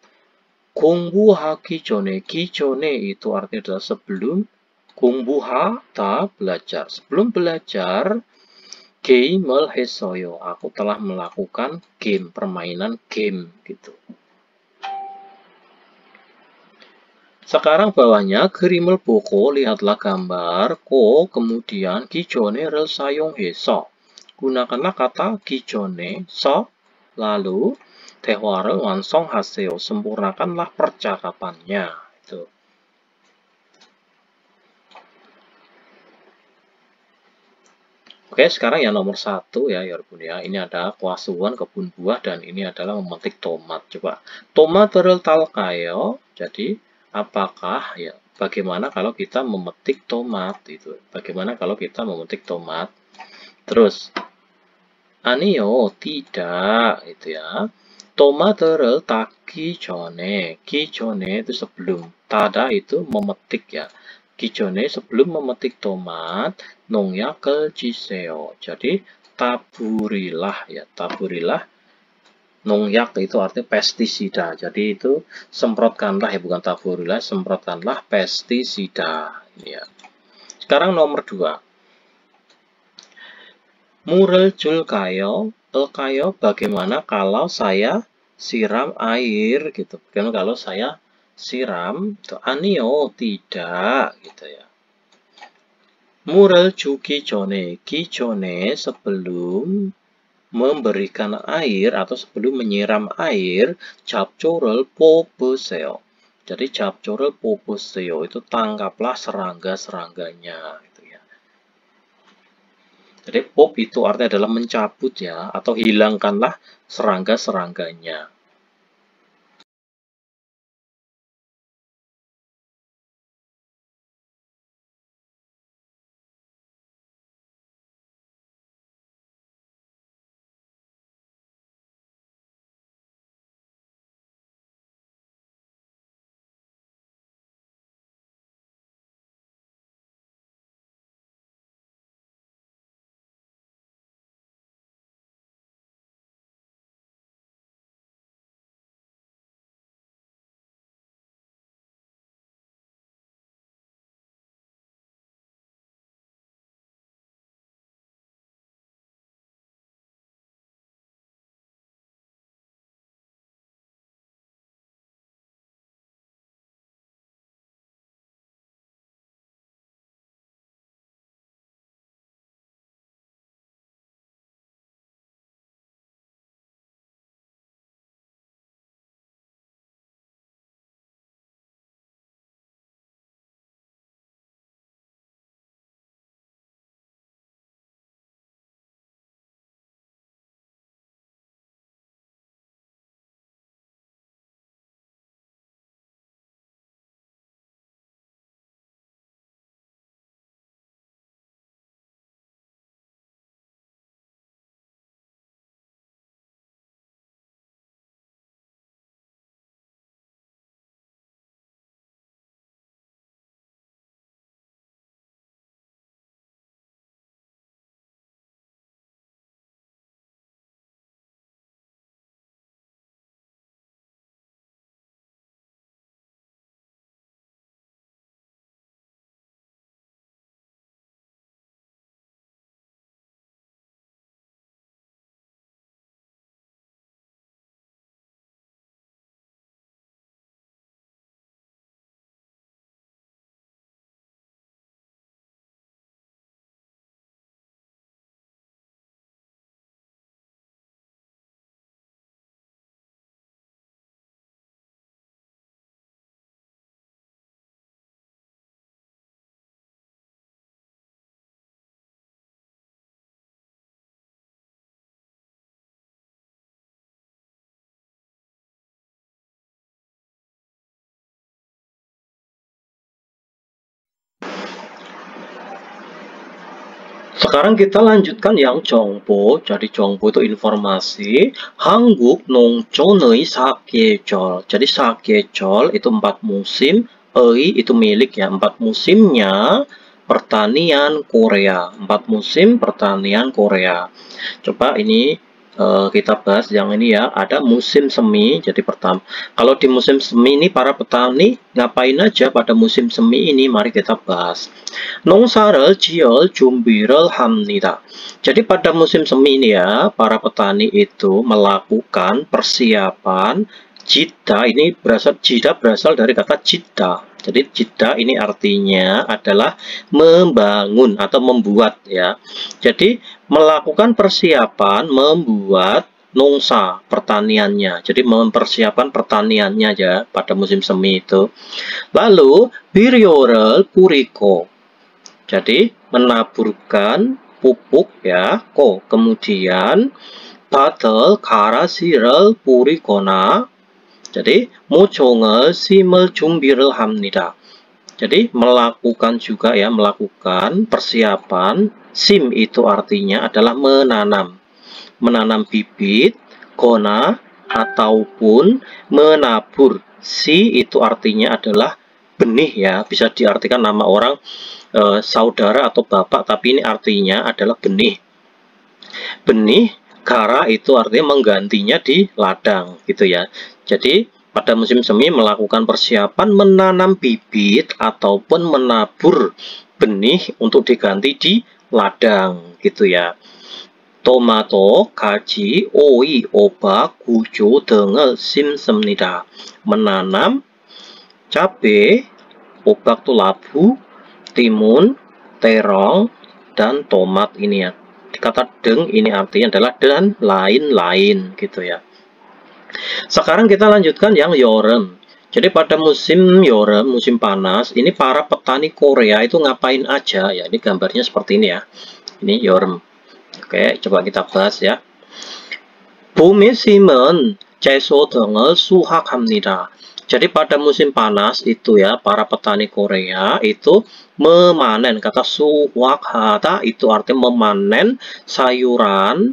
공부하기 전에, 기존에 itu artinya adalah sebelum, 공부하다 belajar. Sebelum belajar, 게임을 했어요. Aku telah melakukan game, permainan game gitu. Sekarang bawahnya 그림을 보고 lihatlah gambar 고 kemudian 기존에를 사용해서 gunakanlah kata 기존에 so lalu 대화를 완성하세요. Sempurnakanlah percakapannya itu. Oke, sekarang yang nomor 1 ya, ya. Ini ada kuasuan kebun buah dan ini adalah memetik tomat. Coba, tomat을 딸까요? Jadi, apakah ya? Bagaimana kalau kita memetik tomat itu? Bagaimana kalau kita memetik tomat? Terus, 아니요, tidak, itu ya. 토마토를 따기 전에, 기존에 itu sebelum, 따다 itu memetik ya. 기존에 sebelum memetik tomat, 농약을 주세요. Jadi taburilah ya, taburilah. 농약 itu artinya pestisida. Jadi itu semprotkanlah ya, bukan taburilah, semprotkanlah pestisida. Ya. Sekarang nomor 2. 물을 줄까요? Bagaimana kalau saya siram air gitu. Bagaimana kalau saya siram? 아니요, tidak gitu ya. 물을 주기 전에, 기존에 sebelum memberikan air atau sebelum menyiram air, 잡초를 뽑으세요. Jadi 잡초를 뽑으세요 itu tangkaplah serangga-serangganya. Jadi pop itu artinya adalah mencabut ya, atau hilangkanlah serangga-serangganya. Sekarang kita lanjutkan yang 정보. Jadi 정보 itu informasi. 한국 농촌의 사계절. Jadi 사계절 itu 4 musim. 의 itu milik ya, 4 musimnya pertanian Korea. 4 musim pertanian Korea. Coba ini kita bahas yang ini ya. Ada musim semi. Jadi pertama, kalau di musim semi ini para petani ngapain aja pada musim semi ini? Mari kita bahas. 농사를 지을 준비를 합니다. Jadi pada musim semi ini ya, para petani itu melakukan persiapan. Jida ini berasal dari kata jida. Jadi jida ini artinya adalah membangun atau membuat ya. Jadi melakukan persiapan membuat 농사 pertaniannya. Jadi mempersiapkan pertaniannya ya pada musim semi itu. Lalu 비료를 뿌리고. Jadi menaburkan pupuk ya. Kemudian 밭을 가라시를 뿌리거나. Jadi 모종을 심을 준비를 합니다. Jadi melakukan juga ya, melakukan persiapan. Sim itu artinya adalah menanam. Menanam bibit, gona ataupun menabur. Si itu artinya adalah benih ya, bisa diartikan nama orang, saudara atau bapak, tapi ini artinya adalah benih. Benih. Kara itu artinya menggantinya di ladang gitu ya. Jadi pada musim semi melakukan persiapan menanam bibit ataupun menabur benih untuk diganti di ladang gitu ya. 토마토, 가지, 오이, 오박, 구조 등을 심습니다. Menanam cabai, opak itu labu, timun, terong, dan tomat ini ya. Kata deng ini artinya adalah dan lain-lain gitu ya. Sekarang kita lanjutkan yang 여름. Jadi pada musim 여름, musim panas, ini para petani Korea itu ngapain aja ya? Ini gambarnya seperti ini ya. Ini 여름. Oke, coba kita bahas ya. 봄에 심은 채소 등을 수확합니다. Jadi pada musim panas itu ya, para petani Korea itu memanen. Kata suwakhata itu artinya memanen sayuran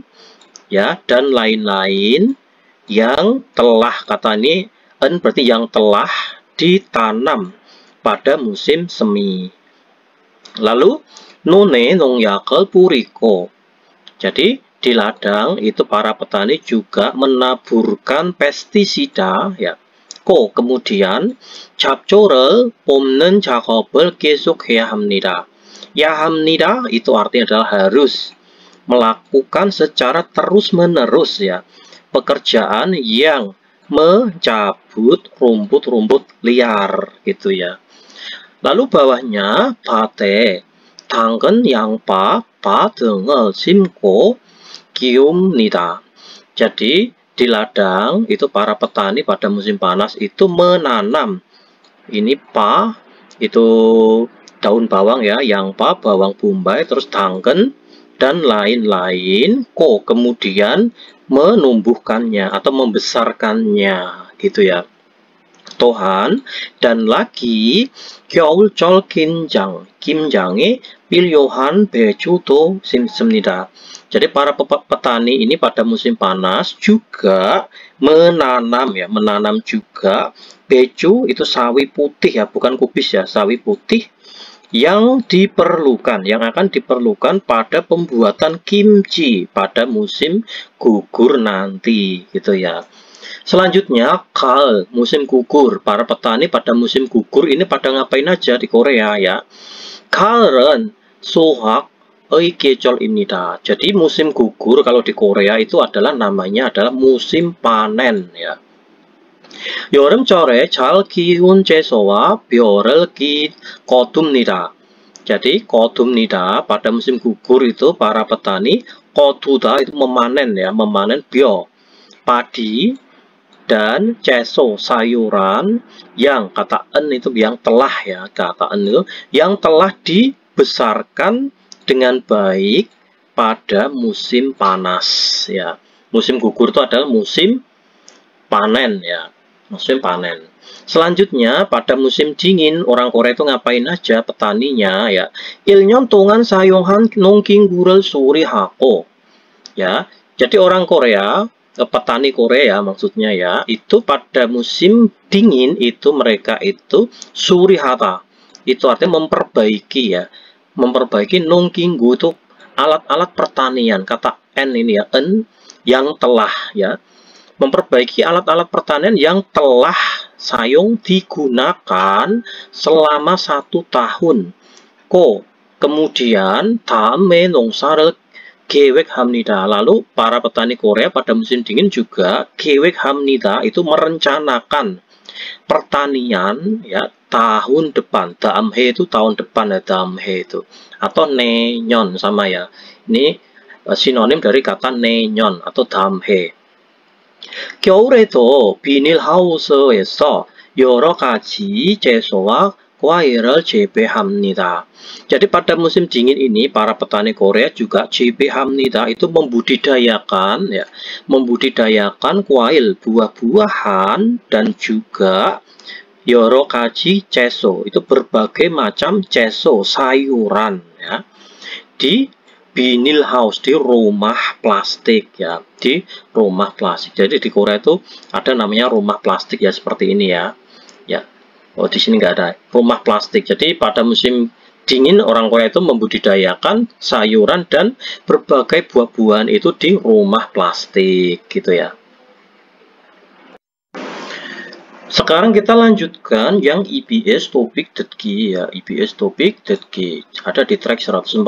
ya dan lain-lain yang telah, kata ini berarti yang telah ditanam pada musim semi. Lalu none 농약을 뿌리고. Jadi di ladang itu para petani juga menaburkan pestisida ya. kemudian 잡초를 뽑는 작업을 계속해야 합니다. Ya 합니다 itu artinya adalah harus melakukan secara terus-menerus ya pekerjaan yang mencabut rumput-rumput liar gitu ya. Lalu bawahnya 밭에 당근, 양파, 파 등을 심고 키웁니다. Jadi di ladang itu para petani pada musim panas itu menanam ini pa itu daun bawang ya, yang pa bawang bombay, terus 당근 dan lain-lain. Kemudian menumbuhkannya atau membesarkannya gitu ya. 또한 dan lagi 겨울철 김장에 필요한 배추도 심습니다. Jadi para petani ini pada musim panas juga menanam ya, menanam juga becu itu sawi putih ya, bukan kubis ya, sawi putih yang diperlukan, yang akan diperlukan pada pembuatan kimchi pada musim gugur nanti gitu ya. Selanjutnya kal, musim gugur. Para petani pada musim gugur ini pada ngapain aja di Korea ya? Kalren sohak 계절입니다. Jadi musim gugur kalau di Korea itu adalah namanya adalah musim panen ya. 여름철에 잘 키운 채소와 벼를 거둡니다. Jadi 거둡니다 pada musim gugur itu para petani 거두다 itu memanen ya, memanen 벼, padi dan ceso sayuran yang kata en itu yang telah ya, kata en itu yang telah dibesarkan dengan baik pada musim panas ya. Musim gugur itu adalah musim panen ya, musim panen. Selanjutnya, pada musim dingin, orang Korea itu ngapain aja petaninya ya. 1년 동안 사용한 농기구를 수리하고. Ya. Jadi orang Korea, petani Korea maksudnya ya, itu pada musim dingin itu mereka itu surihata. Itu artinya memperbaiki ya. Memperbaiki 농기구 itu alat-alat pertanian. Kata N ini ya, N yang telah ya. Memperbaiki alat-alat pertanian yang telah sayong digunakan selama 1 tahun. Kemudian 다음에 농사를 계획합니다. Lalu para petani Korea pada musim dingin juga 계획합니다. Itu merencanakan pertanian ya tahun depan. 다음해 itu tahun depan ya, 다음해 itu. Atau 내년 sama ya. Ini sinonim dari kata 내년 atau 다음해. 겨울에도 비닐하우스에서 여러 가지 채소와 과일을 재배합니다. Jadi pada musim dingin ini para petani Korea juga 재배합니다. Itu membudidayakan ya, membudidayakan kuail, buah-buahan dan juga 여러 가지 채소. Itu berbagai macam 채소, sayuran ya. Di Vinyl house, di rumah plastik ya, di rumah plastik. Jadi di Korea itu ada namanya rumah plastik ya, seperti ini ya. Ya, oh di sini nggak ada rumah plastik. Jadi pada musim dingin orang Korea itu membudidayakan sayuran dan berbagai buah-buahan itu di rumah plastik gitu ya. Sekarang kita lanjutkan yang EBS topik 듣기 ya, EBS topik 듣기. Ada di track 141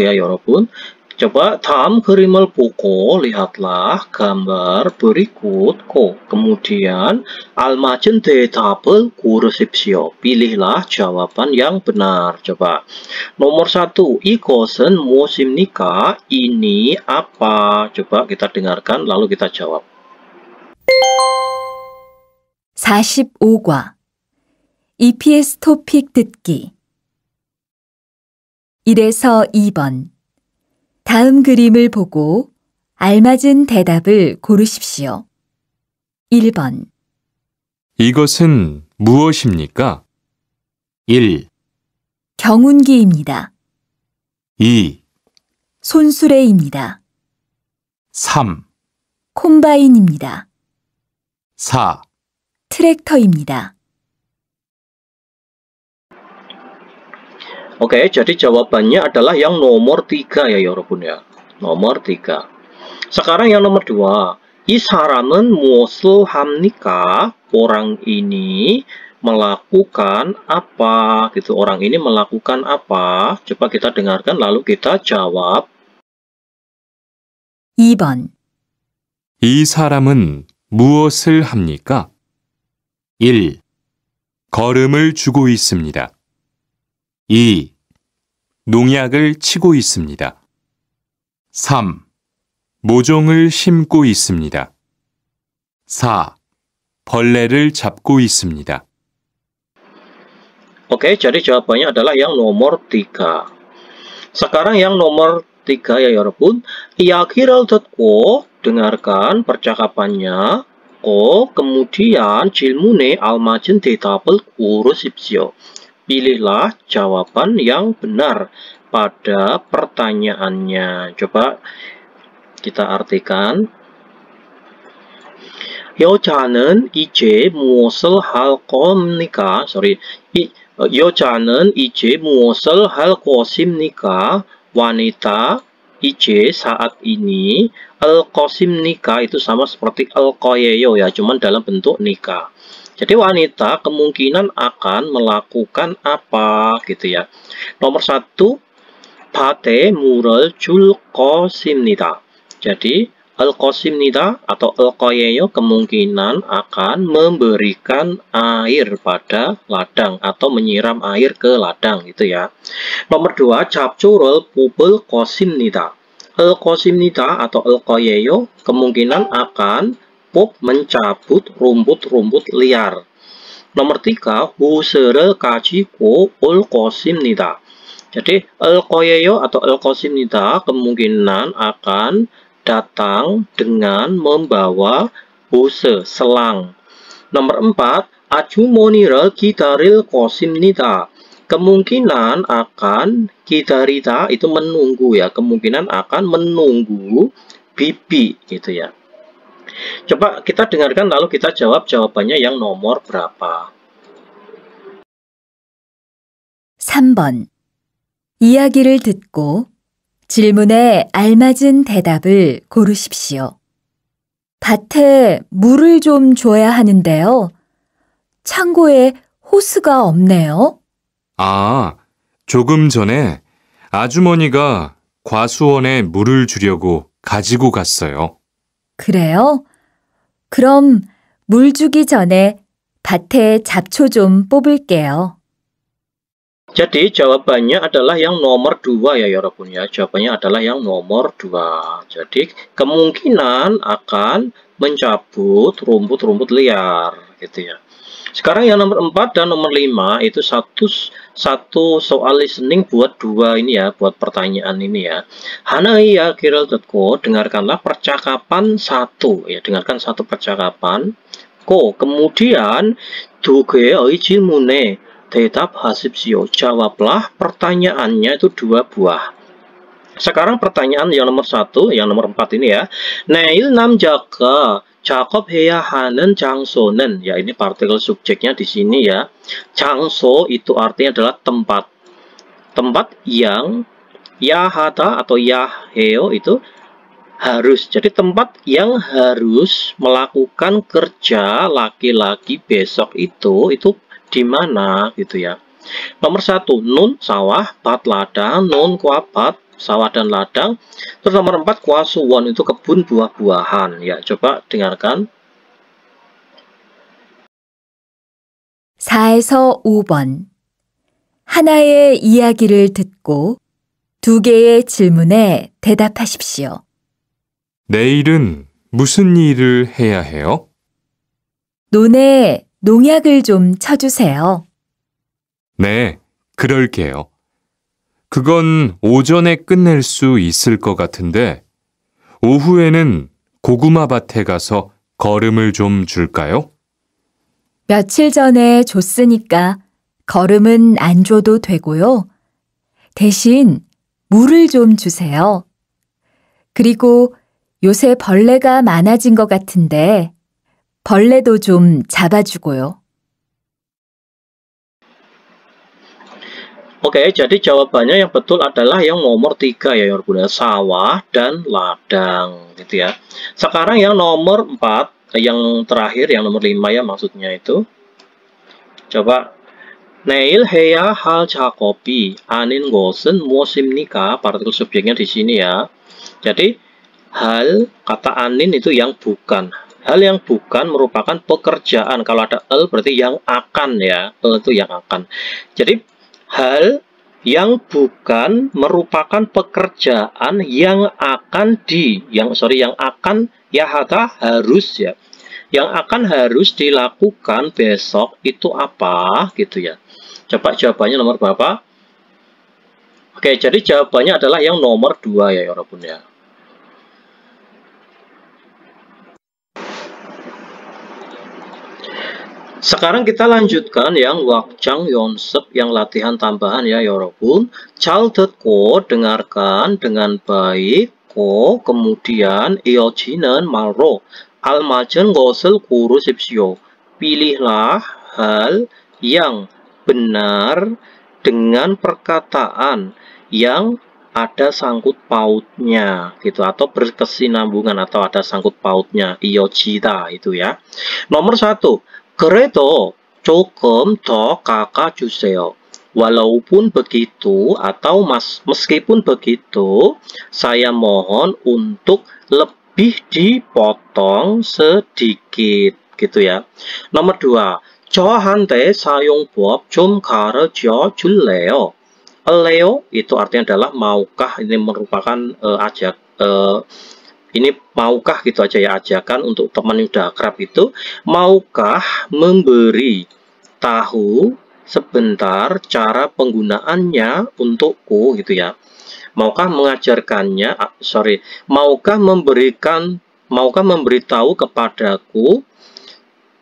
ya, 여러분. Coba 다음 그림을 보고 lihatlah gambar berikut. Kemudian 알맞은 대답을 고르십시오. Pilihlah jawaban yang benar. Coba. Nomor 1, 이것은 무엇입니까? Ini apa? Coba kita dengarkan lalu kita jawab. 45과 EPS 토픽 듣기 1에서 2번 다음 그림을 보고 알맞은 대답을 고르십시오. 1번 이것은 무엇입니까? 1, 경운기입니다. 2, 손수레입니다. 3, 콤바인입니다. 4, 트랙터입니다. Oke, jadi jawabannya adalah yang nomor 3 ya, 여러분 ya. Nomor 3. Sekarang yang nomor 2. 이 사람은 무엇을 합니까? Orang ini melakukan apa? Gitu. Orang ini melakukan apa? Coba kita dengarkan lalu kita jawab. 2번 이 사람은 무엇을 합니까? 1, 걸음을 주고 있습니다. 2, 농약을 치고 있습니다. 3, 모종을 심고 있습니다. 4, 벌레를 잡고 있습니다. Oke, jadi jawabannya adalah yang nomor 3. Sekarang yang nomor 3 ya, 여러분. 이야기를 듣고 dengarkan percakapannya. Kemudian 질문에 알맞은 대답을 고르십시오. Pilihlah jawaban yang benar pada pertanyaannya. Coba kita artikan. 여자는 이제 무엇을 할 겁니까? 여자는 이제 무엇을 할 것입니까? Wanita ice saat ini al-qasim nikah itu sama seperti al-qayeyo ya, cuman dalam bentuk nikah. Jadi wanita kemungkinan akan melakukan apa gitu ya. Nomor 1, 밭에 물을 줄 것입니다. Jadi al-qasimnida atau al-qayeyo kemungkinan akan memberikan air pada ladang atau menyiram air ke ladang gitu ya. Nomor 2, 잡초를 뽑을 것입니다. al-qasimnida atau al-qayeyo kemungkinan akan mencabut rumput-rumput liar. Nomor 3, 호스를 가지고 올 것입니다. Jadi al-qayeyo atau al-qasimnida kemungkinan akan datang dengan membawa hose, selang. Nomor 4, 아주머니를 기다릴 것입니다. Kemungkinan akan 기다리다 itu menunggu ya, kemungkinan akan menunggu bibi gitu ya. Coba kita dengarkan lalu kita jawab jawabannya yang nomor berapa. 3번. 이야기를 듣고 질문에 알맞은 대답을 고르십시오. 밭에 물을 좀 줘야 하는데요. 창고에 호스가 없네요. 아, 조금 전에 아주머니가 과수원에 물을 주려고 가지고 갔어요. 그래요? 그럼 물 주기 전에 밭에 잡초 좀 뽑을게요. Jadi jawabannya adalah yang nomor 2 ya Yorobun ya. Jawabannya adalah yang nomor 2. Jadi kemungkinan akan mencabut rumput-rumput liar gitu ya. Sekarang yang nomor 4 dan nomor 5 itu satu soal listening buat 2 ini ya, buat pertanyaan ini ya. Hanaya Kiril Tetko, dengarkanlah percakapan 1 ya, dengarkan satu percakapan. Kemudian 두개 질문에 대답하십시오. Jawablah pertanyaannya itu 2 buah. Sekarang pertanyaan yang nomor 1, yang nomor 4 ini ya. 내일 남자가 작업해야 하는 장소는, ya ini partikel subjeknya di sini ya. 장소 itu artinya adalah tempat. Tempat yang 야하다 atau 야해요 itu harus. Jadi tempat yang harus melakukan kerja laki-laki besok itu di mana gitu ya. Nomor 1 nun sawah, bat ladang, nun kuabat sawah dan ladang. Terus nomor 4 kwasuwon itu kebun buah-buahan ya. Coba dengarkan. 4에서 5번. 하나의 이야기를 듣고 2개의 질문에 대답하십시오. 내일은 무슨 일을 해야 해요? 논에 농약을 좀 쳐주세요. 네, 그럴게요. 그건 오전에 끝낼 수 있을 것 같은데 오후에는 고구마 밭에 가서 거름을 좀 줄까요? 며칠 전에 줬으니까 거름은 안 줘도 되고요. 대신 물을 좀 주세요. 그리고 요새 벌레가 많아진 것 같은데 벌레도 좀 잡아주고요. Oke, jadi jawabannya yang betul adalah yang nomor 3 ya, sawah dan ladang gitu ya. Sekarang yang nomor 4, yang terakhir, yang nomor 5 ya maksudnya itu. Coba 내일 해야 할 작업이 아닌 것은 무엇입니까? Partikel subjeknya di sini ya. Jadi hal kata anin itu yang bukan. Hal yang bukan merupakan pekerjaan. Kalau ada el berarti yang akan ya. El itu yang akan. Jadi hal yang bukan merupakan pekerjaan yang akan yang akan yahata harus ya. Yang akan harus dilakukan besok itu apa gitu ya. Coba jawabannya nomor berapa? Oke, jadi jawabannya adalah yang nomor 2 ya Yorobun ya. Sekarang kita lanjutkan yang wakjang yonsep, yang latihan tambahan ya Yorobun. 잘 듣고, dengarkan dengan baik. Kemudian 이어지는 말로 알맞은 것을 고르십시오. Pilihlah hal yang benar dengan perkataan yang ada sangkut pautnya gitu, atau berkesinambungan atau ada sangkut pautnya. 이어지다 itu ya. Nomor 1. 그래도 조금 더 깎아주세요. Walaupun begitu atau meskipun begitu, saya mohon untuk lebih dipotong sedikit gitu ya. Nomor 2. 저한테 사용법 좀 가르쳐 줄래요? Leo itu artinya adalah maukah, ini merupakan ini maukah gitu aja ya, ajakan untuk teman yang udah akrab itu. Maukah memberi tahu sebentar cara penggunaannya untukku gitu ya. Maukah mengajarkannya, maukah memberitahu kepadaku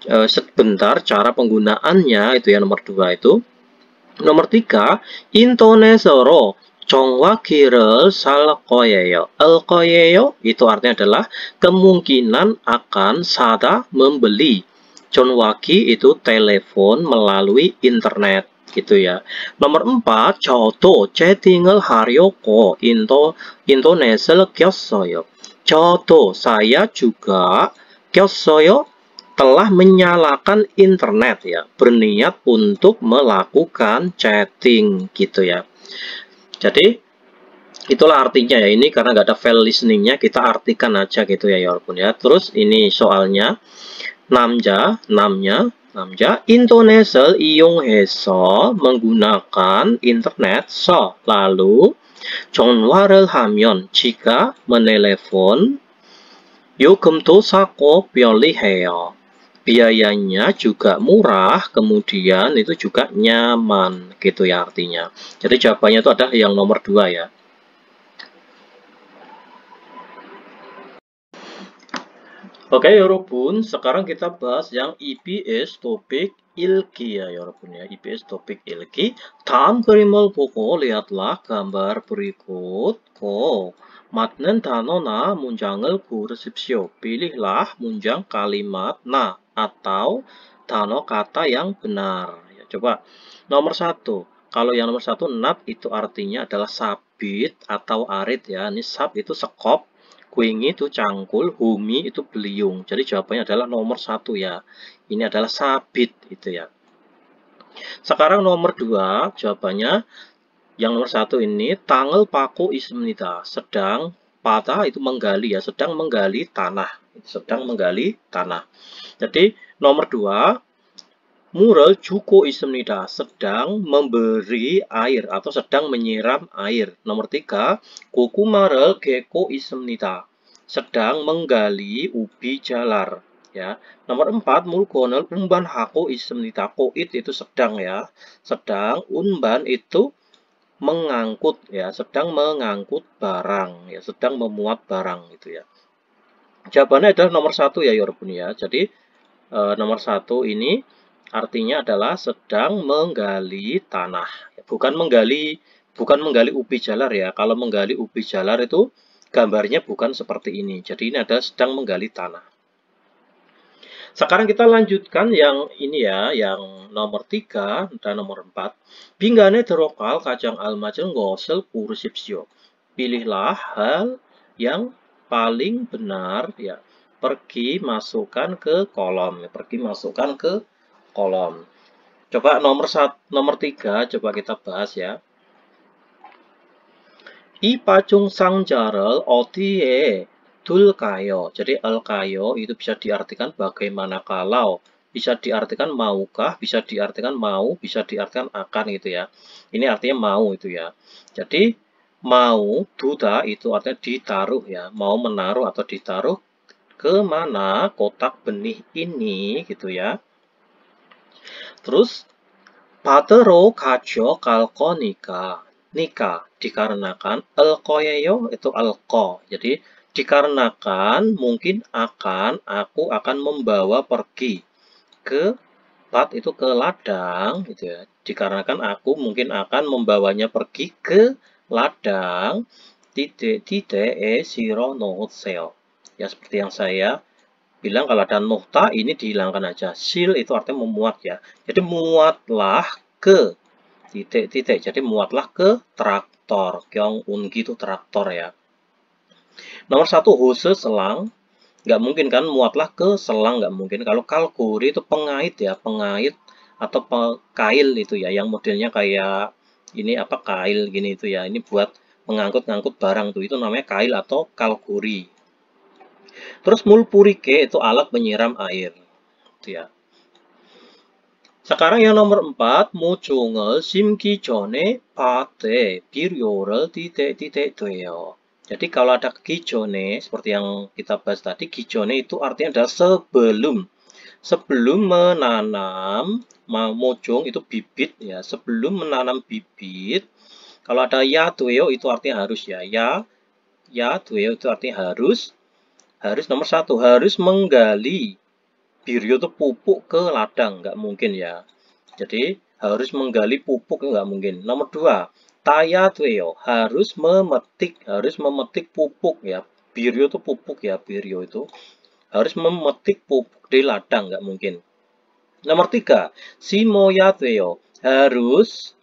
sebentar cara penggunaannya itu ya nomor 2 itu. Nomor 3, 인터넷으로 전화기를 살 거예요. ال 거예요 itu artinya adalah kemungkinan akan 사다 membeli. 전화기 itu telepon melalui internet gitu ya. Nomor 4, 저도 채팅을 하려고 인터넷을 켰어요. 저도 saya juga 켰어요 telah menyalakan internet ya, berniat untuk melakukan chatting gitu ya. Jadi itulah artinya ya, ini karena nggak ada file listeningnya kita artikan aja gitu ya walaupun ya. Terus ini soalnya namja 인터넷을 이용해서 menggunakan internet lalu 전화를 하면 jika menelepon 요금도 싸고 편리해요. Biayanya juga murah, kemudian itu juga nyaman, gitu ya artinya. Jadi jawabannya itu adalah yang nomor 2 ya. Oke, 여러분, sekarang kita bahas yang EBS topik ilki ya, 여러분 ya. EBS topik ilki. 다음 그림을 보고 lihatlah gambar berikut. 맞는 단어나 문장을 고르십시오. Pilihlah 문장 kalimat na atau 단어 kata yang benar. Ya, coba nomor 1. Kalau yang nomor 1 nap itu artinya adalah sabit atau arit ya. Ini sab itu sekop, kuingi itu cangkul, humi itu beliung. Jadi jawabannya adalah nomor 1 ya. Ini adalah sabit itu ya. Sekarang nomor 2 jawabannya yang nomor 1 ini tangel paku ismnida. Sedang pada itu menggali ya, sedang menggali tanah. Sedang menggali tanah. Jadi nomor 2 mural juko ismnida, sedang memberi air atau sedang menyiram air. Nomor 3 고구마를 geko ismnida, sedang menggali ubi jalar ya. Nomor 4 물건을 운반하고 있습니다. koit itu sedang ya. Sedang unban itu mengangkut ya, sedang mengangkut barang ya, sedang memuat barang gitu ya. Jawabannya adalah nomor 1 ya 여러분 ya. Jadi nomor 1 ini artinya adalah sedang menggali tanah. Bukan menggali ubi jalar ya. Kalau menggali ubi jalar itu gambarnya bukan seperti ini. Jadi ini adalah sedang menggali tanah. Sekarang kita lanjutkan yang ini ya, yang nomor 3 dan nomor 4. 빈간에 들어갈 가장 알맞은 것을 고르십시오. Pilihlah hal yang paling benar ya. Pergi masukkan ke kolom. Pergi masukkan ke kolom. Coba nomor 3 coba kita bahas ya. 이 빠중 상자를 어디에 둘까요? Jadi alkayo itu bisa diartikan bagaimana kalau, bisa diartikan maukah, bisa diartikan mau, bisa diartikan akan gitu ya. Ini artinya mau itu ya. Jadi mau duda itu artinya ditaruh ya, mau menaruh atau ditaruh ke mana kotak benih ini gitu ya. Terus 받으러 가져갈 거니까 nika dikarenakan alkoyeyo itu alko. Jadi dikarenakan mungkin aku akan membawa pergi ke pat itu ke ladang gitu ya. Dikarenakan aku mungkin akan membawanya pergi ke ladang titik siro nohotseyo. Ya seperti yang saya bilang kalau ada nohta ini dihilangkan aja. Sil itu artinya memuat ya. Jadi muatlah ke titik. Jadi muatlah ke traktor. Kyong ungi itu traktor ya. Nomor 1 hose selang. Nggak mungkin kan muatlah ke selang, nggak mungkin. Kalau kalkuri itu pengait ya, pengait atau kail itu ya, yang modelnya kayak ini apa kail gini itu ya. Ini buat mengangkut-ngangkut barang tuh, itu namanya kail atau kalkuri. Terus mulpurike itu alat penyiram air. Itu ya. Sekarang yang nomor 4, 모종을 심기 전에 밭에 비료를 titik-titik-돼요. Jadi kalau ada gijone, seperti yang kita bahas tadi, gijone itu artinya adalah sebelum menanam, mojong itu bibit ya, sebelum menanam bibit. Kalau ada ya tueo itu artinya harus ya, ya tueo itu artinya harus nomor 1 harus menggali biryo itu pupuk ke ladang, nggak mungkin ya. Jadi harus menggali pupuk nggak mungkin. Nomor 2, tayatweo, harus memetik pupuk ya. Biryo itu pupuk ya, biryo itu harus memetik pupuk di ladang, nggak mungkin. Nomor 3, simoyatweo, harus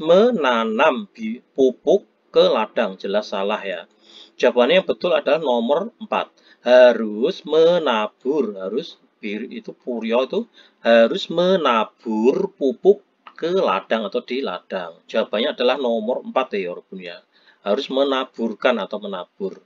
menanam pupuk ke ladang, jelas salah ya. Jawabannya yang betul adalah nomor 4, harus menabur, itu puryo itu harus menabur pupuk ke ladang atau di ladang. Jawabannya adalah nomor 4 ya, Yorobun ya. Harus menaburkan atau menabur.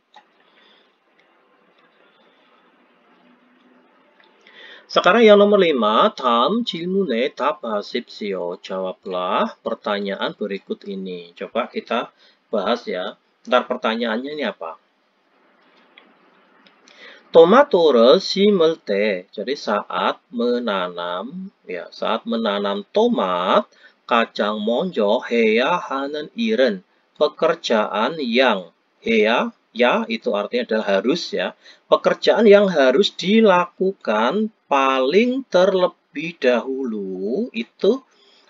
Sekarang yang nomor 5, 다음 질문에 답하십시오. jawablah pertanyaan berikut ini. Coba kita bahas ya. Ntar pertanyaannya ini apa? 토마토를 심을 때, jadi saat menanam tomat, 가장 먼저 해야 하는 일은 pekerjaan yang 해야, ya itu artinya adalah harus ya. Pekerjaan yang harus dilakukan paling terlebih dahulu itu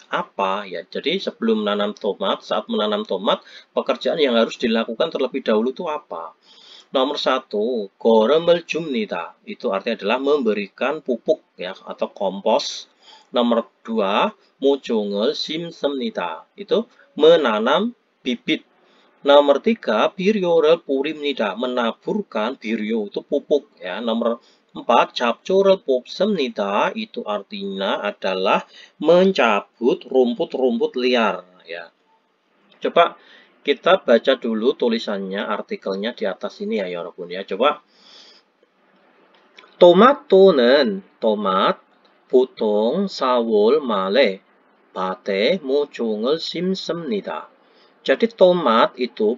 apa ya? Jadi sebelum menanam tomat, saat menanam tomat, pekerjaan yang harus dilakukan terlebih dahulu itu apa? Nomor 1, 거름을 줍니다. Itu artinya adalah memberikan pupuk ya atau kompos. Nomor 2, 모종을 심습니다. Itu menanam bibit. Nomor 3, 비료를 뿌립니다. Menaburkan biryo itu pupuk ya. Nomor 4, 잡초를 뽑습니다. Itu artinya adalah mencabut rumput-rumput liar ya. Coba kita baca dulu tulisannya, artikelnya di atas ini ya, Yorobun ya. Coba. 토마토는 tomat 보통 4월 말에 밭에 모종을 심습니다. Jadi tomat itu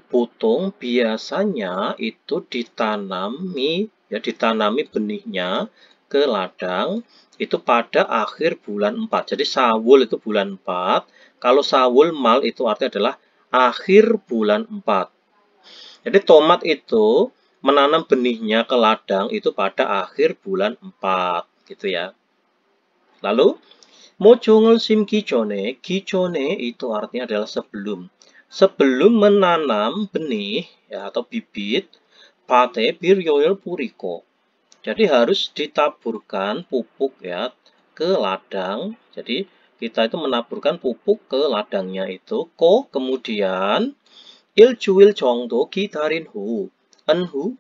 biasanya itu ditanami benihnya ke ladang itu pada akhir bulan 4. Jadi Sawul itu bulan 4. Kalau Sawul mal itu artinya adalah akhir bulan 4. Jadi tomat itu menanam benihnya ke ladang itu pada akhir bulan 4 gitu ya. Lalu 모종을 심기 전에, 기존에 itu artinya adalah sebelum menanam benih ya, atau bibit, 밭에 비료를 뿌리고. Jadi harus ditaburkan pupuk ya ke ladang. Jadi kita itu menaburkan pupuk ke ladangnya itu. Kemudian 일주일 정도 기다린 후,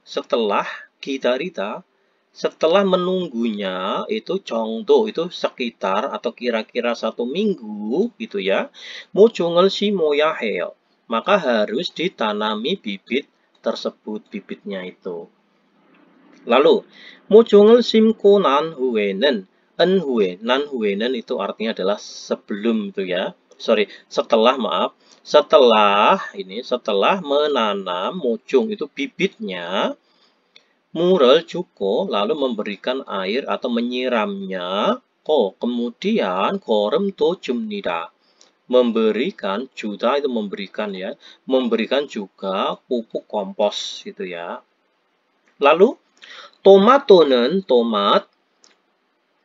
setelah 기다리다, setelah menunggunya itu 정도 itu sekitar atau kira-kira 1 minggu gitu ya. 모종을 심어야 해요. Maka harus ditanami bibit tersebut, bibitnya itu. Lalu 모종을 심고 난 후에는 난 후에는 itu artinya adalah sebelum itu ya. Setelah menanam mojong itu bibitnya, 물을 줍고 lalu memberikan air atau menyiramnya. Kemudian 거름도 줍니다. Memberikan, juda itu memberikan ya, memberikan juga pupuk kompos gitu ya. Lalu 토마토는 tomat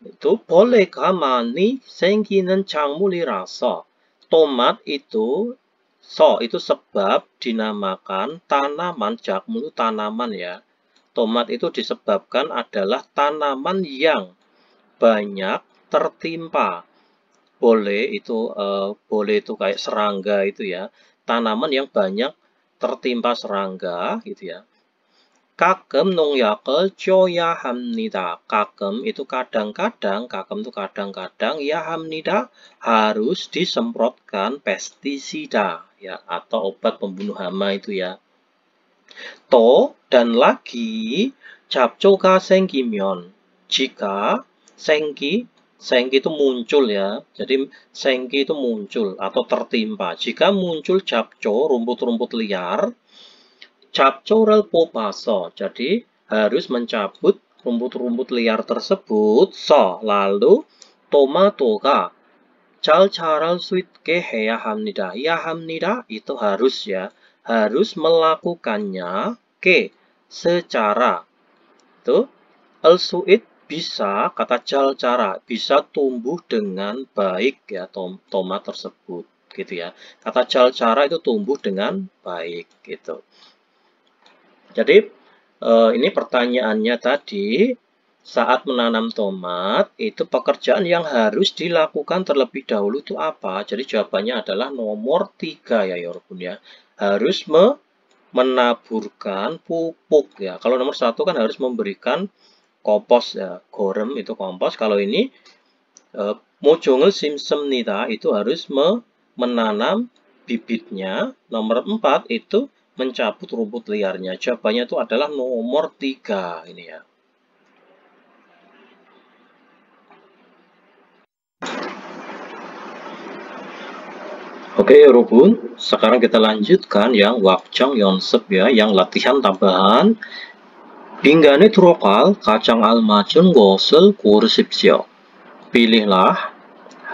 itu boleh 가만히 생기는 작물이라서 tomat itu sebab dinamakan tanaman, jakmul itu tanaman ya. Tomat itu disebabkan adalah tanaman yang banyak tertimpa. Boleh itu kayak serangga itu ya. Tanaman yang banyak tertimpa serangga gitu ya. 가끔 농약을 줘야 합니다. 가끔 itu kadang-kadang, ya 합니다, harus disemprotkan pestisida ya atau obat pembunuh hama itu ya. Dan lagi 잡초가 생기면, jika 생기 itu muncul ya. Jadi 생기 itu muncul atau tertimpa. Jika muncul 잡초, rumput-rumput liar, 잡초를 뽑아서, jadi harus mencabut rumput-rumput liar tersebut. Lalu 토마토가 잘 자랄 수 있게 해야 합니다. Ya 합니다 itu harus ya, harus melakukannya secara itu al-su'id bisa, kata jalcara, bisa tumbuh dengan baik ya tomat tersebut gitu ya. Kata jalcara itu tumbuh dengan baik gitu. Jadi ini pertanyaannya tadi, saat menanam tomat itu pekerjaan yang harus dilakukan terlebih dahulu itu apa? Jadi jawabannya adalah nomor 3 ya Yorobun ya. Harus menaburkan pupuk ya. Kalau nomor 1 kan harus memberikan kompos ya, gorem itu kompos. Kalau ini 모종을 심습니다 itu harus menanam bibitnya. Nomor 4 itu mencabut rumput liarnya. Jawabannya itu adalah nomor 3 ini ya. Oke 여러분, sekarang kita lanjutkan yang wakjang 연습 ya, yang latihan tambahan. 빙간에 들어갈 가장 알맞은 것을 고르십시오. Pilihlah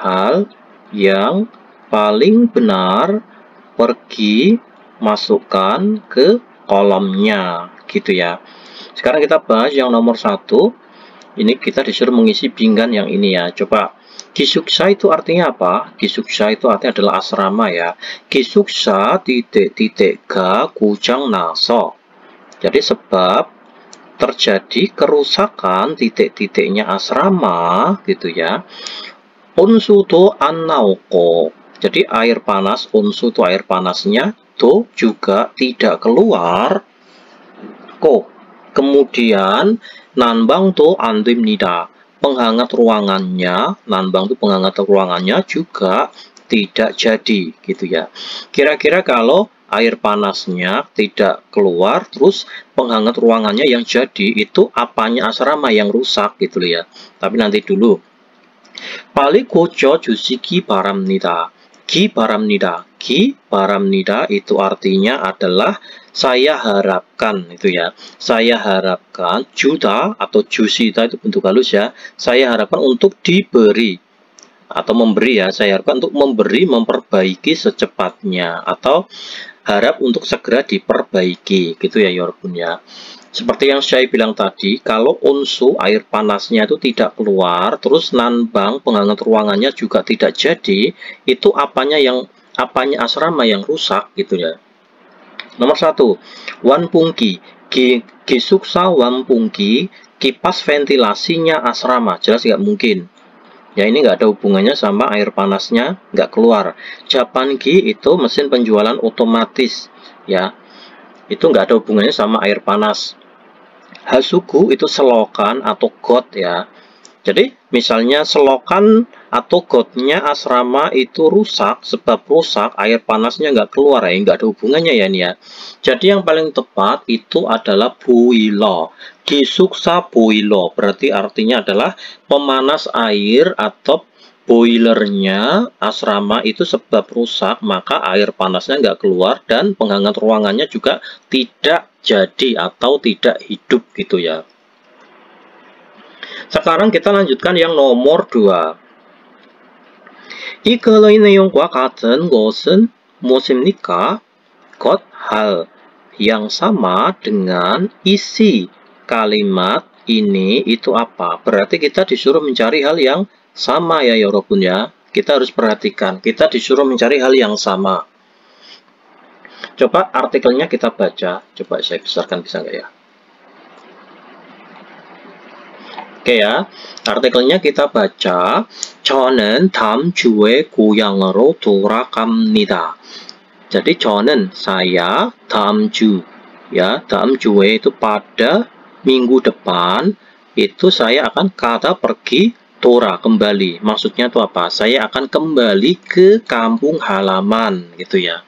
hal yang paling benar, pergi masukkan ke kolomnya gitu ya. Sekarang kita bahas yang nomor 1. Ini kita disuruh mengisi pinggan yang ini ya. Coba, 기숙사 itu artinya apa? 기숙사 itu artinya adalah asrama ya. 기숙사 titik-titik 고장 나서. Jadi sebab terjadi kerusakan titik-titiknya asrama gitu ya. 온수도 안 나오고. Jadi air panas, unsu itu air panasnya, do juga tidak keluar. Ko. Kemudian 난방 도 안 됩니다. Penghangat ruangannya, nanbang itu penghangat ruangannya juga tidak jadi gitu ya. Kira-kira kalau air panasnya tidak keluar, terus penghangat ruangannya yang jadi, itu apanya asrama yang rusak gitu ya. Tapi nanti dulu. 빨리 고쳐주시기 바랍니다. 바랍니다. 바랍니다 itu artinya adalah saya harapkan itu ya. Saya harapkan juta atau jusita itu bentuk halus ya. Saya harapkan untuk diberi atau memberi ya. Saya harapkan untuk memberi, memperbaiki secepatnya atau harap untuk segera diperbaiki gitu ya Yorobun ya. Seperti yang saya bilang tadi, kalau unsu air panasnya itu tidak keluar, terus nanbang penghangat ruangannya juga tidak jadi, itu apanya asrama yang rusak gitu ya. Nomor 1, wanpungki, gisuksa wanpungki, kipas ventilasinya asrama, jelas nggak mungkin. Ya ini nggak ada hubungannya sama air panasnya nggak keluar. Japangi itu mesin penjualan otomatis ya, itu nggak ada hubungannya sama air panas. Hasuku itu selokan atau got ya. Jadi misalnya selokan atau gotnya asrama itu rusak, sebab rusak air panasnya nggak keluar ya, nggak ada hubungannya ya ini ya. Jadi yang paling tepat itu adalah boiler. Gisuksa boiler berarti artinya adalah pemanas air atau boilernya asrama itu sebab rusak, maka air panasnya nggak keluar dan penghangat ruangannya juga tidak jadi atau tidak hidup gitu ya. Sekarang kita lanjutkan yang nomor 2. 이 글의 내용과 같은 것은 무엇입니까? 것, hal yang sama dengan isi kalimat ini itu apa? Berarti kita disuruh mencari hal yang sama ya Yorobun ya. Kita harus perhatikan, kita disuruh mencari hal yang sama. Coba artikelnya kita baca. Coba saya besarkan, bisa nggak ya? Oke ya, artikelnya kita baca. 저는 다음 주에 고향으로 돌아갑니다. Jadi 저는 saya, 다음 주 ya, 다음 주에 itu pada minggu depan itu saya akan kata pergi, tora kembali. Maksudnya itu apa? Saya akan kembali ke kampung halaman gitu ya.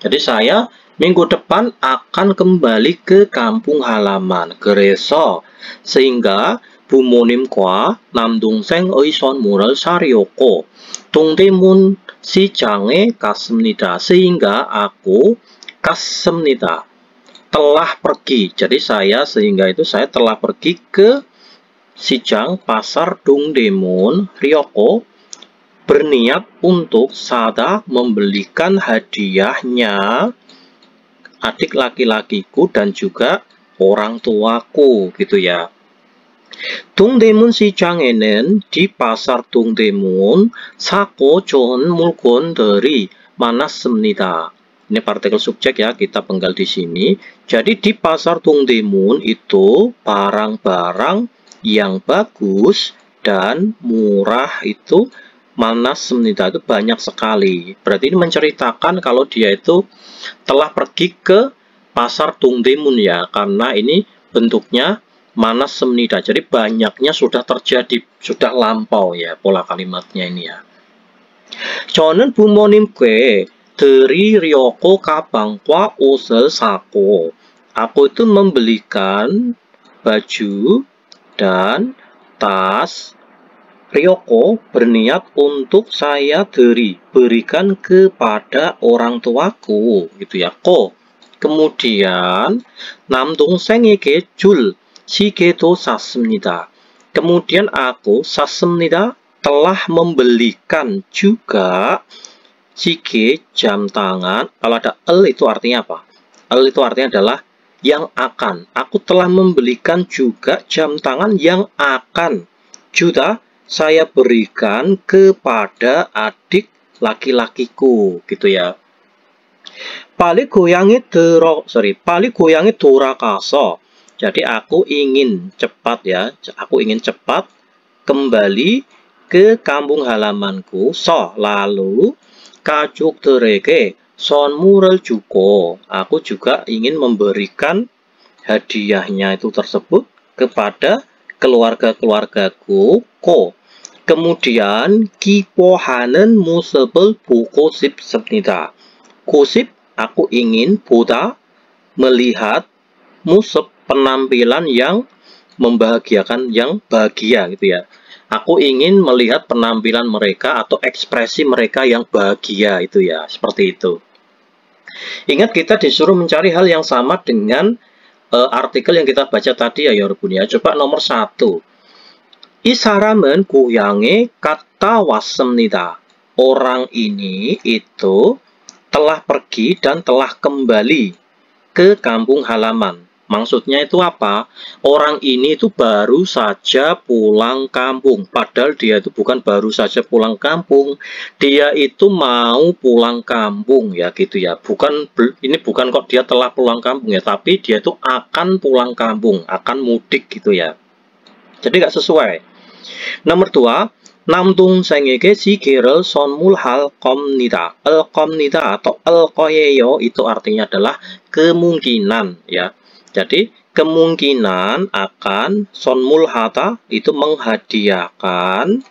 Jadi saya minggu depan akan kembali ke kampung halaman. 그래서 sehingga 부모님과 남동생의 선물을 사려고 동대문 시장에 갔습니다. Sehingga aku 갔습니다. Telah pergi. Jadi sehingga itu saya telah pergi ke Sijang pasar Dongdaemun Ryoko berniat untuk sada membelikan hadiahnya adik laki-lakiku dan juga orang tuaku gitu ya. 동대문 시장에는 di pasar 동대문 사고 좋은 물건들이 많았습니다. Ini partikel subjek ya, kita penggal di sini. Jadi di pasar Dongdaemun itu barang-barang yang bagus dan murah itu manassemnida, itu banyak sekali. Berarti ini menceritakan kalau dia itu telah pergi ke pasar Dongdaemun ya, karena ini bentuknya manassemnida. Jadi banyaknya sudah terjadi, sudah lampau ya pola kalimatnya ini ya. 저는 부모님께 드리려고 가방과 옷을 사고, aku itu membelikan baju dan tas. Ryoko berniat untuk saya berikan kepada orang tuaku, gitu ya. Ko. Kemudian 남동생에게 줄 시계도 샀습니다. Kemudian aku 샀습니다 telah membelikan juga sige jam tangan. Kalau ada el itu artinya apa? El itu artinya adalah yang akan. Aku telah membelikan juga jam tangan yang akan juga saya berikan kepada adik laki-lakiku, gitu ya. 빨리 고향에 돌아가서. Jadi aku ingin cepat ya. Aku ingin cepat kembali ke kampung halamanku. Lalu 가족들에게 선물을 주고, aku juga ingin memberikan hadiahnya itu tersebut kepada keluarga-keluargaku. Kemudian 기뻐하는 모습을 보고 싶습니다. 고십, aku ingin, 보다, melihat, musab, penampilan yang membahagiakan, yang bahagia gitu ya. Aku ingin melihat penampilan mereka atau ekspresi mereka yang bahagia itu ya, seperti itu. Ingat kita disuruh mencari hal yang sama dengan artikel yang kita baca tadi ya, 여러분 ya. Coba nomor 1. 이 사람은 고향에 갔다 왔습니다. Orang ini itu telah pergi dan telah kembali ke kampung halaman. Maksudnya itu apa? Orang ini itu baru saja pulang kampung. Padahal dia itu bukan baru saja pulang kampung. Dia itu mau pulang kampung ya gitu ya. Ini bukan kok dia telah pulang kampung ya. Tapi dia itu akan pulang kampung. Akan mudik gitu ya. Jadi nggak sesuai. Nomor 2. 남동생에게 시계를 선물할 겁니다. 겁니다 atau 거예요 itu artinya adalah kemungkinan ya. Jadi kemungkinan akan 선물하다 itu menghadiahkan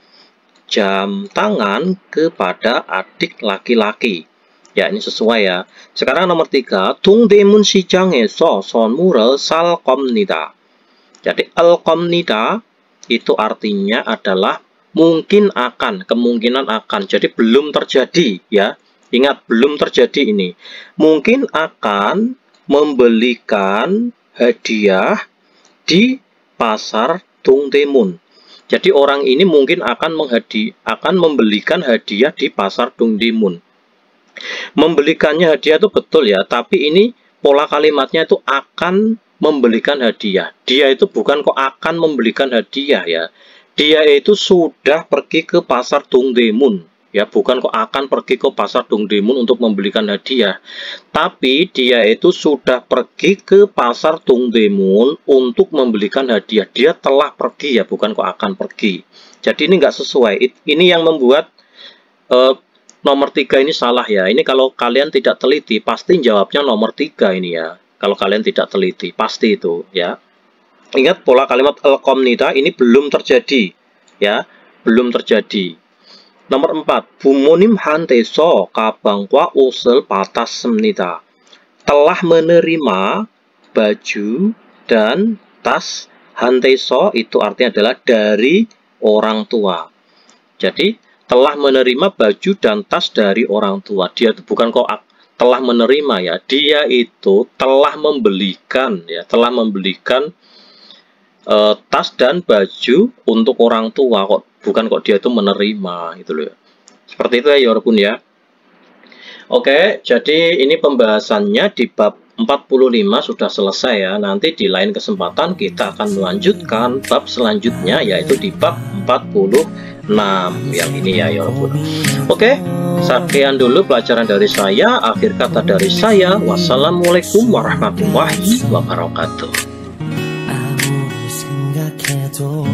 jam tangan kepada adik laki-laki. Ya ini sesuai ya. Sekarang nomor 3. 동대문 시장에서 선물을 살 겁니다. Jadi 겁니다 itu artinya adalah mungkin akan, kemungkinan akan. Jadi belum terjadi ya. Ingat belum terjadi ini. Mungkin akan membelikan hadiah di pasar Dongdaemun. Jadi orang ini mungkin akan membelikan hadiah di pasar Dongdaemun. Membelikannya hadiah itu betul ya, tapi ini pola kalimatnya itu akan membelikan hadiah. Dia itu bukan kok akan membelikan hadiah ya. Dia itu sudah pergi ke pasar Dongdaemun. Ya, bukan kok akan pergi ke pasar Dongdaemun untuk membelikan hadiah. Tapi dia itu sudah pergi ke pasar Dongdaemun untuk membelikan hadiah. Dia telah pergi ya, bukan kok akan pergi. Jadi ini nggak sesuai. Ini yang membuat nomor 3 ini salah ya. Ini kalau kalian tidak teliti, pasti jawabnya nomor 3 ini ya. Kalau kalian tidak teliti, pasti itu ya. Ingat pola kalimat al-qomnida ini belum terjadi ya, belum terjadi. Nomor 4. 부모님한테서 가방과 옷을 받았습니다. Telah menerima baju dan tas. 한테서 itu artinya adalah dari orang tua. Jadi telah menerima baju dan tas dari orang tua. Dia itu bukan kok telah menerima ya. Dia itu telah membelikan ya, telah membelikan tas dan baju untuk orang tua, kok bukan kok dia itu menerima gitu loh. Seperti itu ya walaupun ya. Oke, jadi ini pembahasannya di bab 45 sudah selesai ya. Nanti di lain kesempatan kita akan melanjutkan bab selanjutnya, yaitu di bab 46 yang ini ya Yorobun. Oke, sekian dulu pelajaran dari saya. Akhir kata dari saya, wassalamualaikum warahmatullahi wabarakatuh. 아무리 생각해도